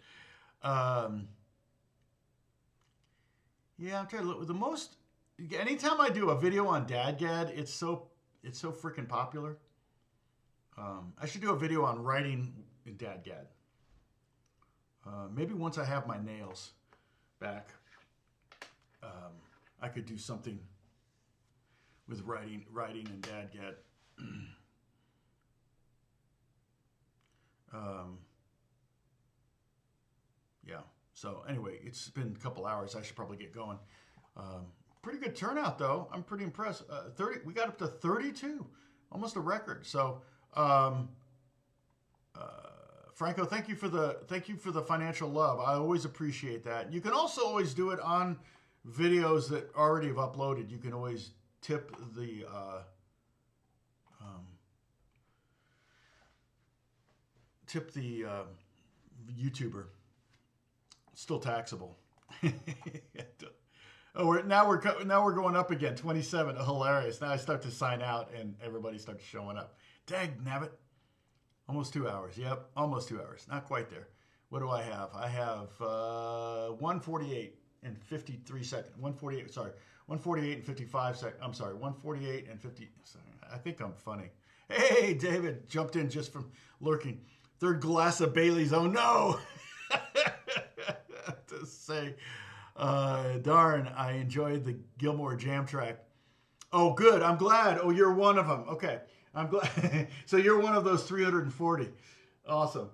Yeah, I'm trying to look. The most, anytime I do a video on DADGAD, it's so freaking popular. I should do a video on writing in DADGAD. Maybe once I have my nails back, I could do something with writing in DADGAD. Yeah. So anyway, it's been a couple hours. I should probably get going. Pretty good turnout though. I'm pretty impressed. 30. We got up to 32, almost a record. So, Franco, thank you for the financial love. I always appreciate that. You can also always do it on videos that already have uploaded. You can always tip the YouTuber. Still taxable. Oh, now we're going up again. 27. Hilarious. Now I start to sign out and everybody starts showing up. Dang nabbit. Almost 2 hours. Yep, almost 2 hours. Not quite there. What do I have? I have 148 and 53 seconds. 148. Sorry, 148 and 55 seconds. I'm sorry, 148 and 50. Sorry, I think I'm funny. Hey, David jumped in just from lurking. Third glass of Bailey's. Oh no. To say, darn, I enjoyed the Gilmore Jam track. Oh, good. I'm glad. Oh, you're one of them. Okay. I'm glad. So you're one of those 340. Awesome.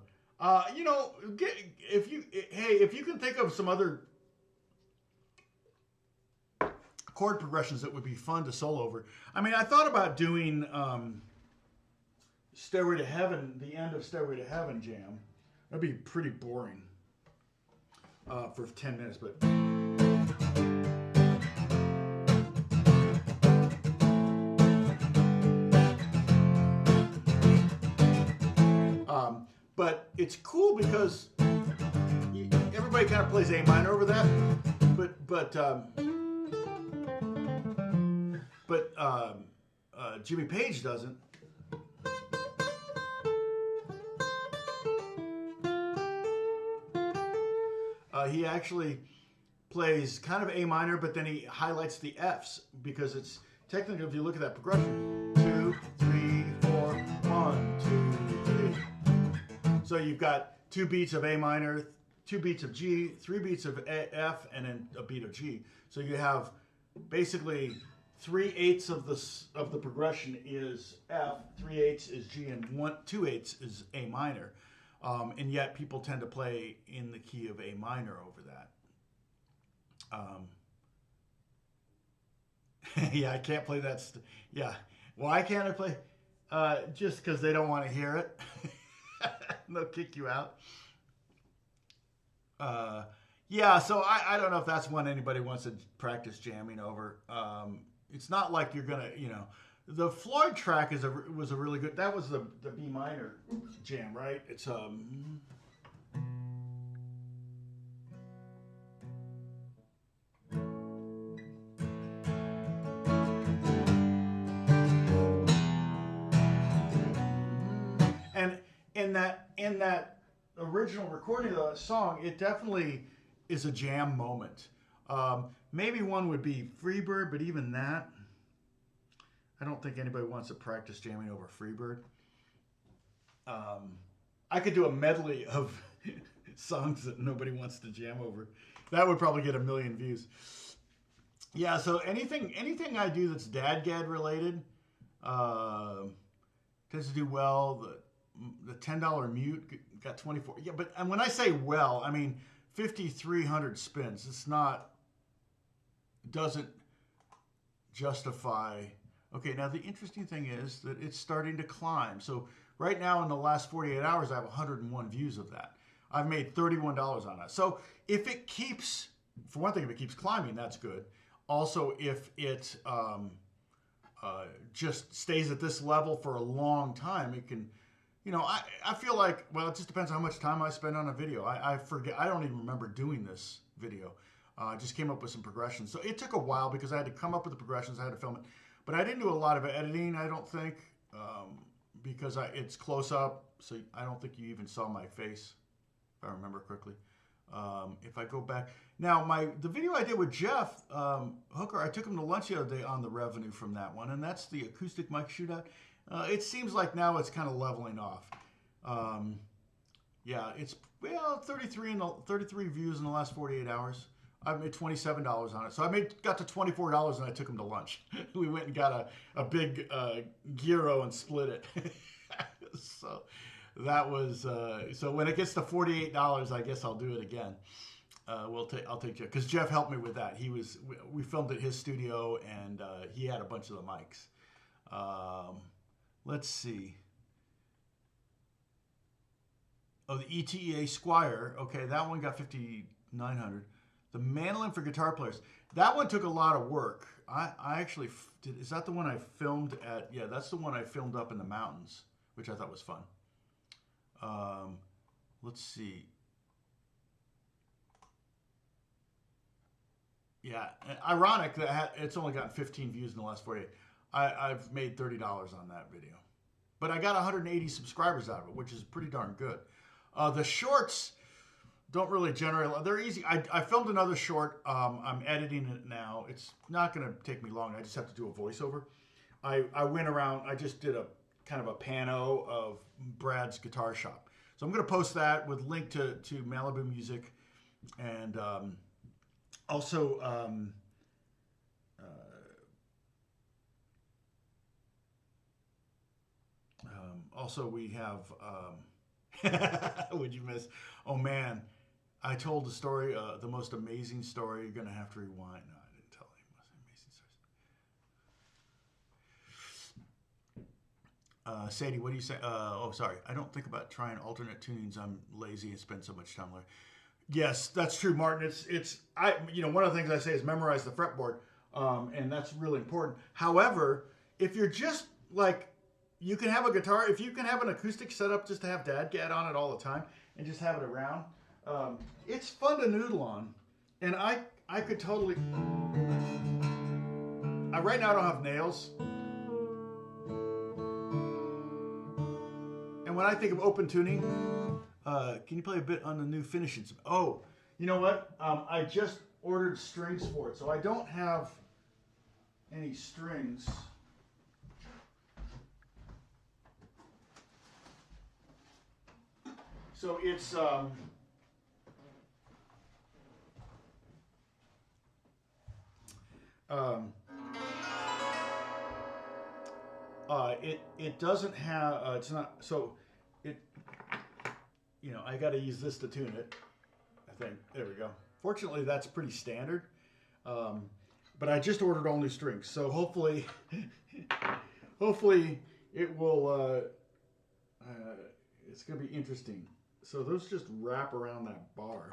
You know, if you can think of some other chord progressions that would be fun to solo over. I mean, I thought about doing Stairway to Heaven, the end of Stairway to Heaven jam. That'd be pretty boring for 10 minutes, but. But it's cool because everybody kind of plays A minor over that, but Jimmy Page doesn't. He actually plays kind of A minor, but then he highlights the Fs because it's technically, if you look at that progression, 2, 3, 4, 1, 2, 3. So you've got 2 beats of A minor, 2 beats of G, 3 beats of F, and then a beat of G. So you have basically 3/8 of the progression is F, 3/8 is G, and 2/8 is A minor. And yet people tend to play in the key of A minor over that. Yeah, I can't play that. Yeah. Why can't I play? Just because they don't want to hear it. They'll kick you out. Yeah, so I don't know if that's one anybody wants to practice jamming over. It's not like you're going to, you know. The Floyd track was a really good. That was the B minor jam, right? It's and in that original recording of the song, it definitely is a jam moment. Maybe one would be Freebird, but even that. I don't think anybody wants to practice jamming over Freebird. I could do a medley of songs that nobody wants to jam over. That would probably get 1 million views. Yeah, so anything I do that's DADGAD related tends to do well. The $10 mute got 24. Yeah, but and when I say well, I mean 5,300 spins. Doesn't justify. Okay, now the interesting thing is that it's starting to climb. So Right now, in the last 48 hours, I have 101 views of that. I've made $31 on that. So if it keeps, for one thing, if it keeps climbing, that's good. Also, if it just stays at this level for a long time, it can, you know, I feel like, well, it just depends on how much time I spend on a video. I forget, I don't even remember doing this video. I just came up with some progressions. So it took a while because I had to come up with the progressions, I had to film it. But I didn't do a lot of editing, I don't think, because it's close up, so I don't think you even saw my face, if I remember correctly. If I go back now, the video I did with Jeff Hooker, I took him to lunch the other day on the revenue from that one, and that's the acoustic mic shootout. It seems like now it's kind of leveling off. Yeah, it's 33 views in the last 48 hours. I made $27 on it, so got to $24, and I took him to lunch. We went and got a big gyro and split it. So that was so when it gets to $48, I guess I'll do it again. I'll take Jeff, because Jeff helped me with that. We filmed at his studio, and he had a bunch of the mics. Let's see. Oh, the ETA Squire. Okay, that one got 5,900. The mandolin for guitar players. That one took a lot of work. I actually did. Is that the one I filmed at? Yeah, that's the one I filmed up in the mountains, which I thought was fun. Let's see. Yeah, ironic that it's only gotten 15 views in the last 48. I've made $30 on that video. But I got 180 subscribers out of it, which is pretty darn good. The shorts don't really generate a lot. They're easy. I filmed another short. I'm editing it now. It's not going to take me long. I just have to do a voiceover. I went around. I just did a kind of a pano of Brad's guitar shop. So I'm going to post that with link to Malibu Music, and also we have what'd you miss? Oh man, I told the story, the most amazing story. You're gonna have to rewind. No, I didn't tell you most amazing stories. Sadie, what do you say? Oh, sorry. I don't think about trying alternate tunings. I'm lazy and spend so much time learning. Yes, that's true, Martin. One of the things I say is memorize the fretboard, and that's really important. However, if you're just like, you can have a guitar, if you can have an acoustic setup just to have Dad get on it all the time and just have it around, it's fun to noodle on. And I could totally, right now I don't have nails. And when I think of open tuning, can you play a bit on the new finishing? Oh, you know what? I just ordered strings for it, so I don't have any strings. So it's it doesn't have it's not, so it, I got to use this to tune it, I think. There we go. Fortunately, that's pretty standard, but I just ordered all new strings, so hopefully it will it's gonna be interesting. So those just wrap around that bar.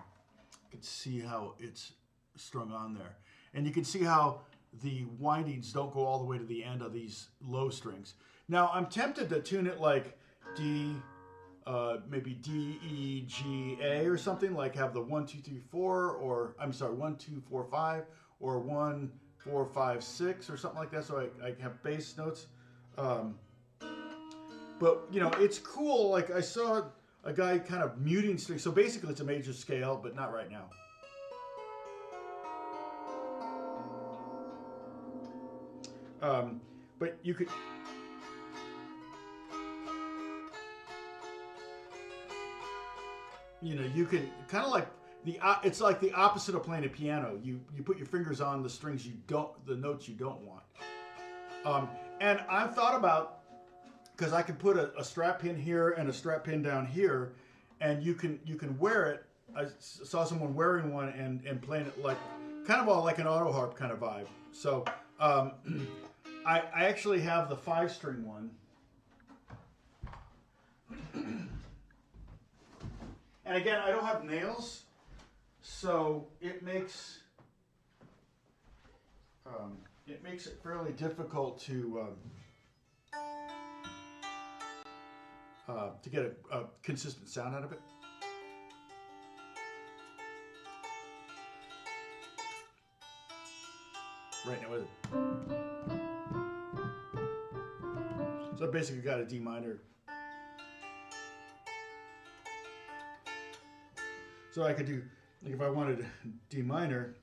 You can see how it's strung on there. And you can see how the windings don't go all the way to the end of these low strings. Now, I'm tempted to tune it like D, maybe D, E, G, A or something, like have the 1, 2, 3, 4, or I'm sorry, 1, 2, 4, 5, or 1, 4, 5, 6, or something like that, so I have bass notes. But, it's cool. Like, I saw a guy kind of muting strings. So basically it's a major scale, but not right now. But you could, you can kind of like it's like the opposite of playing a piano. You put your fingers on the strings the notes you don't want. And I've thought about, because I can put a strap pin here and a strap pin down here, and you can wear it. I saw someone wearing one and playing it like kind of all like an auto harp kind of vibe. So I actually have the 5-string one, And again, I don't have nails, so it makes it fairly difficult to get a consistent sound out of it. Right now with it. So I basically got a D minor. So I could do, like if I wanted D minor,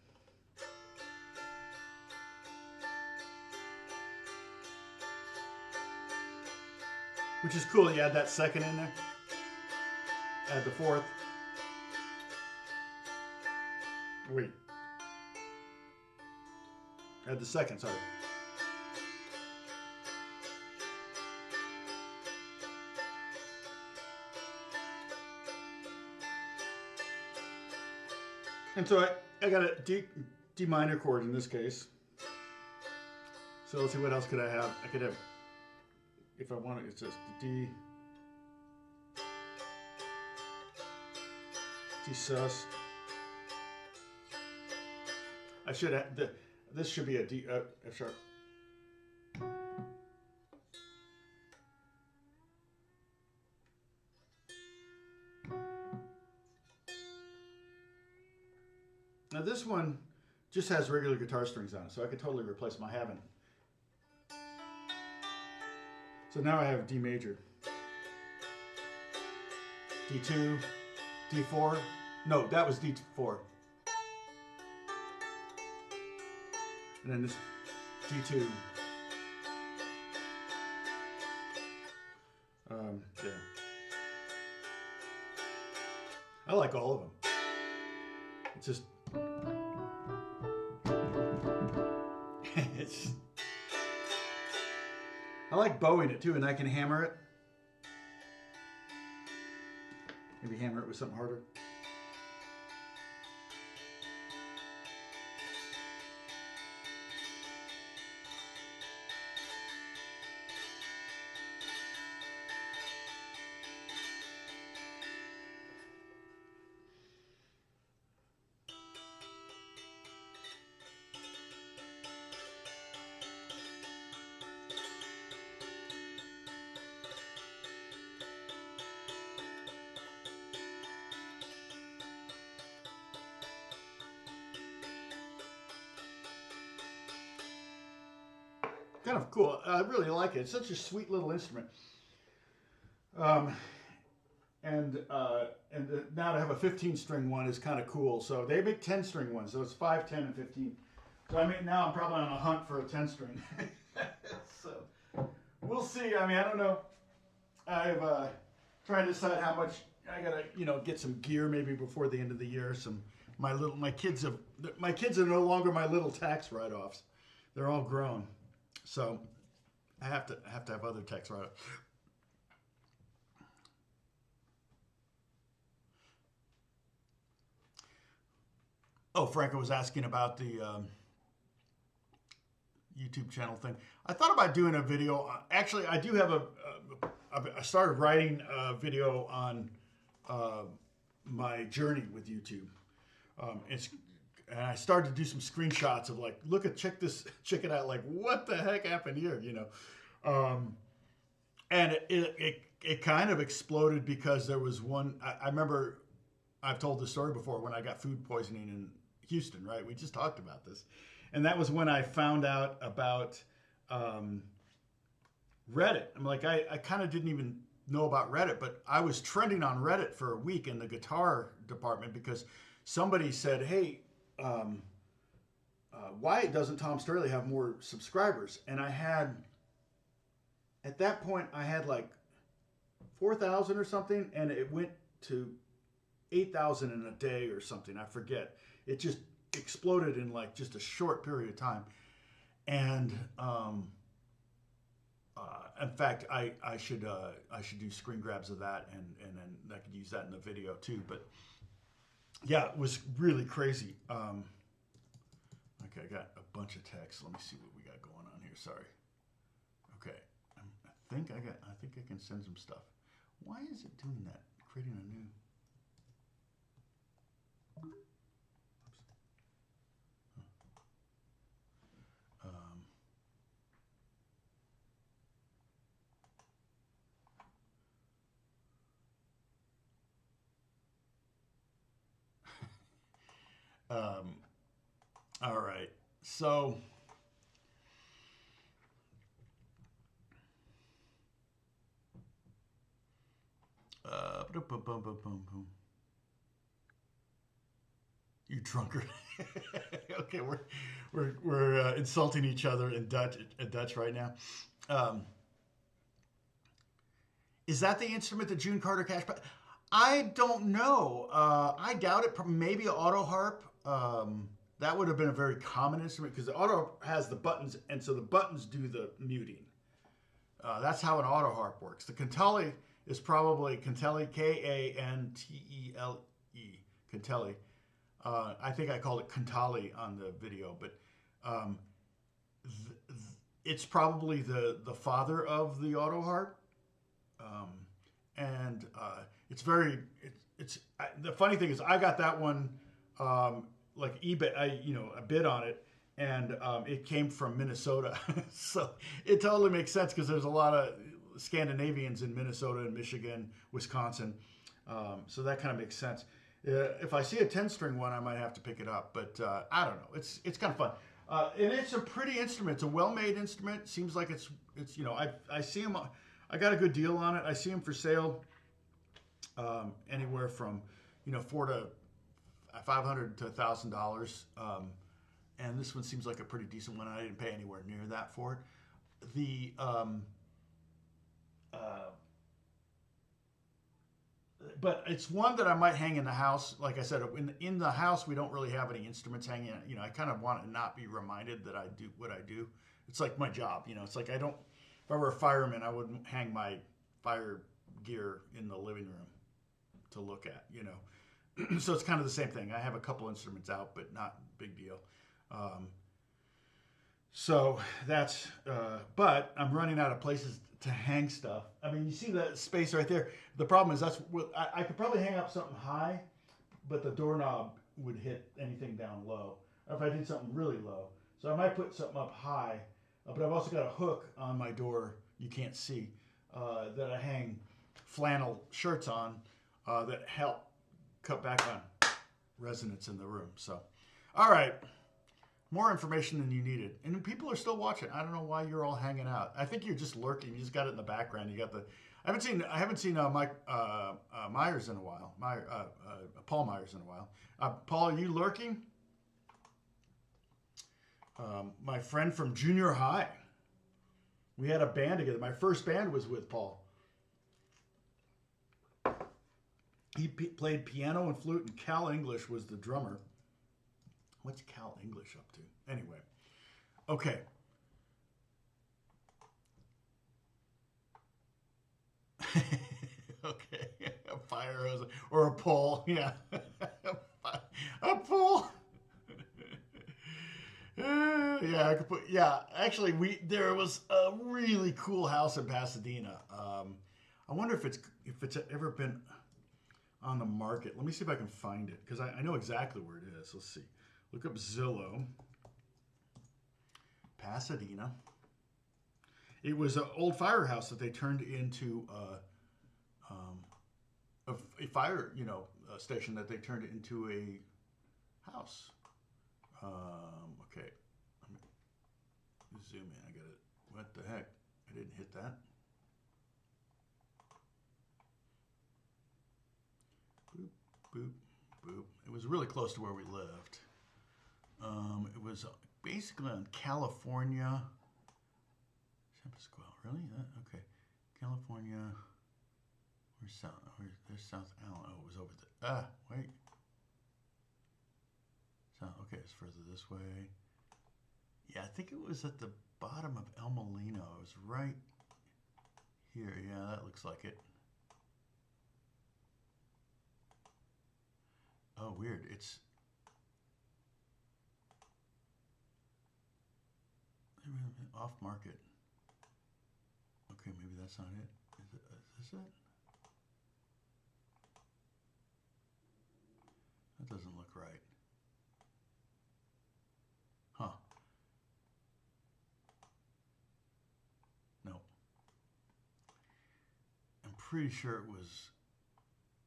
which is cool, you add that second in there, add the fourth. Wait. Add the second, sorry. And so I got a D minor chord in this case. So let's see, what else could I have? I could have, if I wanted, it's just D sus. I should have, this should be a D, F sharp. Now this one just has regular guitar strings on it, so I could totally replace my having. So now I have D major, D2, D4. No, that was D4. And then this D2. Yeah. I like all of them. It's just I like bowing it too, and I can hammer it. Maybe hammer it with something harder. Kind of cool. I really like it. It's such a sweet little instrument. And now to have a 15-string one is kind of cool. So they make 10-string ones. So it's 5, 10, and 15. So I mean, now I'm probably on a hunt for a 10-string. So we'll see. I mean, I don't know. I've trying to decide how much I gotta, get some gear maybe before the end of the year. My kids are no longer my little tax write-offs. They're all grown. So I have to have other text right. Oh, Franco was asking about the YouTube channel thing. I thought about doing a video. Actually, I do have I started writing a video on my journey with YouTube. And I started to do some screenshots of like, check it out. Like, what the heck happened here? And it kind of exploded because there was one. I remember I've told this story before when I got food poisoning in Houston. Right, we just talked about this, and that was when I found out about Reddit. I'm like, I kind of didn't even know about Reddit, but I was trending on Reddit for a week in the guitar department because somebody said, hey. Why doesn't Tom Strahle have more subscribers? And at that point, I had like 4,000 or something, and it went to 8,000 in a day or something. I forget. It just exploded in like just a short period of time. And in fact, I should do screen grabs of that, and then I could use that in the video too. But yeah, it was really crazy. Okay, I got a bunch of texts. Let me see what we got going on here. Sorry. Okay, I think I can send some stuff. Why is it doing that? Creating a new. All right. So boom, boom, boom, boom, boom. You drunkard. Okay, we're insulting each other in Dutch right now. Um, is that the instrument that June Carter Cash? I don't know. I doubt it. Maybe an auto harp. That would have been a very common instrument because the auto has the buttons, and so the buttons do the muting. That's how an auto harp works. The Cantele is probably Cantele, Kantele, Cantele. I think I called it Cantale on the video, but it's probably the father of the auto harp. And it's very the funny thing is I got that one like eBay. I bid on it, and it came from Minnesota, so it totally makes sense because there's a lot of Scandinavians in Minnesota and Michigan, Wisconsin, so that kind of makes sense. If I see a 10-string one, I might have to pick it up, but I don't know. It's kind of fun, and it's a pretty instrument. It's a well-made instrument. Seems like it's I see them. I got a good deal on it. I see them for sale anywhere from $400 to $500 to $1,000, and this one seems like a pretty decent one. I didn't pay anywhere near that for it. The but it's one that I might hang in the house. Like I said, in the house we don't really have any instruments hanging. I kind of want to not be reminded that I do what I do. It's like my job. It's like I don't. If I were a fireman, I wouldn't hang my fire gear in the living room to look at. So it's kind of the same thing. I have a couple instruments out, but not big deal. So that's. But I'm running out of places to hang stuff. I mean, you see the space right there. The problem is that's what I could probably hang up something high, but the doorknob would hit anything down low. Or if I did something really low, so I might put something up high. But I've also got a hook on my door you can't see that I hang flannel shirts on that help cut back on resonance in the room. So, all right. More information than you needed. And people are still watching. I don't know why you're all hanging out. I think you're just lurking. You just got it in the background. You got the. I haven't seen Mike Myers in a while. Paul Myers in a while. Paul, are you lurking? My friend from junior high. We had a band together. My first band was with Paul. He played piano and flute, and Cal English was the drummer. What's Cal English up to? Anyway. Okay. Okay. A fire hose or a pole. Yeah. A pole. Yeah, I could put. Yeah, actually, there was a really cool house in Pasadena. I wonder if it's ever been on the market. Let me see if I can find it because I know exactly where it is. Let's see. Look up Zillow. Pasadena. It was an old firehouse that they turned into a fire, station that they turned into a house. Okay. Zoom in. I got it. What the heck? I didn't hit that. Boop, boop, boop. It was really close to where we lived. It was basically on California. San Pasqual. Really? Okay. California. Where's South? There's South Allen. Oh, it was over there. Wait. Okay, it's further this way. Yeah, I think it was at the bottom of El Molino. It was right here. Yeah, that looks like it. Oh, weird. It's off market. Okay, maybe that's not it. Is this it? That doesn't look right. Huh. No. I'm pretty sure it was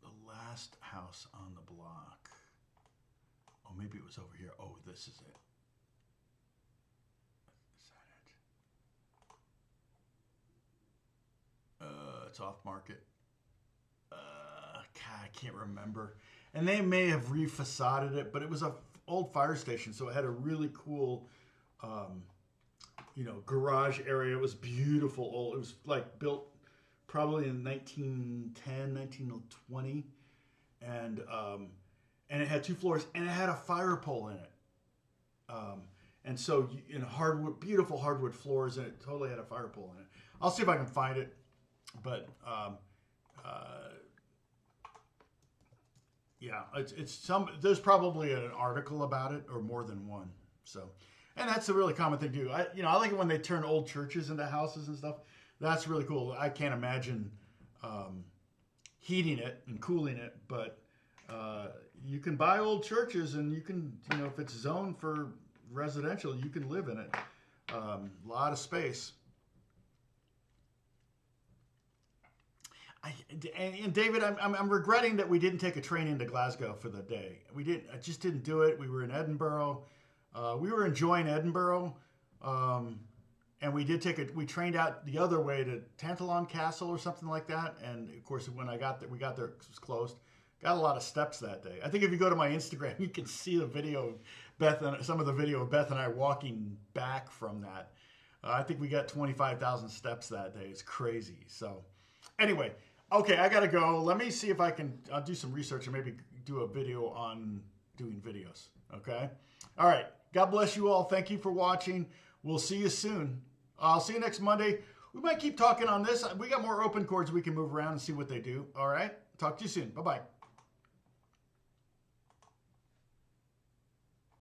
the last house on the block. Oh, maybe it was over here. Oh, this is it. Is that it? It's off market. God, I can't remember. And they may have refacaded it, but it was a old fire station, so it had a really cool, garage area. It was beautiful. Old. It was like built probably in 1910, 1920, and it had 2 floors, and it had a fire pole in it. And so in hardwood, beautiful hardwood floors, and it totally had a fire pole in it. I'll see if I can find it, but yeah, it's some. There's probably an article about it, or more than one. So, and that's a really common thing to do. I like it when they turn old churches into houses and stuff. That's really cool. I can't imagine heating it and cooling it, but you can buy old churches, and you can, if it's zoned for residential, you can live in it. A lot of space. And David, I'm regretting that we didn't take a train into Glasgow for the day. I just didn't do it. We were in Edinburgh. We were enjoying Edinburgh, and we trained out the other way to Tantallon Castle or something like that. And of course, when we got there, it was closed. Got a lot of steps that day. I think if you go to my Instagram, you can see the video of some of the video of Beth and I walking back from that. I think we got 25,000 steps that day. It's crazy. So anyway. Okay, I gotta go. Let me see if I'll do some research and maybe do a video on doing videos. Okay? All right. God bless you all. Thank you for watching. We'll see you soon. I'll see you next Monday. We might keep talking on this. We got more open chords we can move around and see what they do. All right? Talk to you soon. Bye-bye.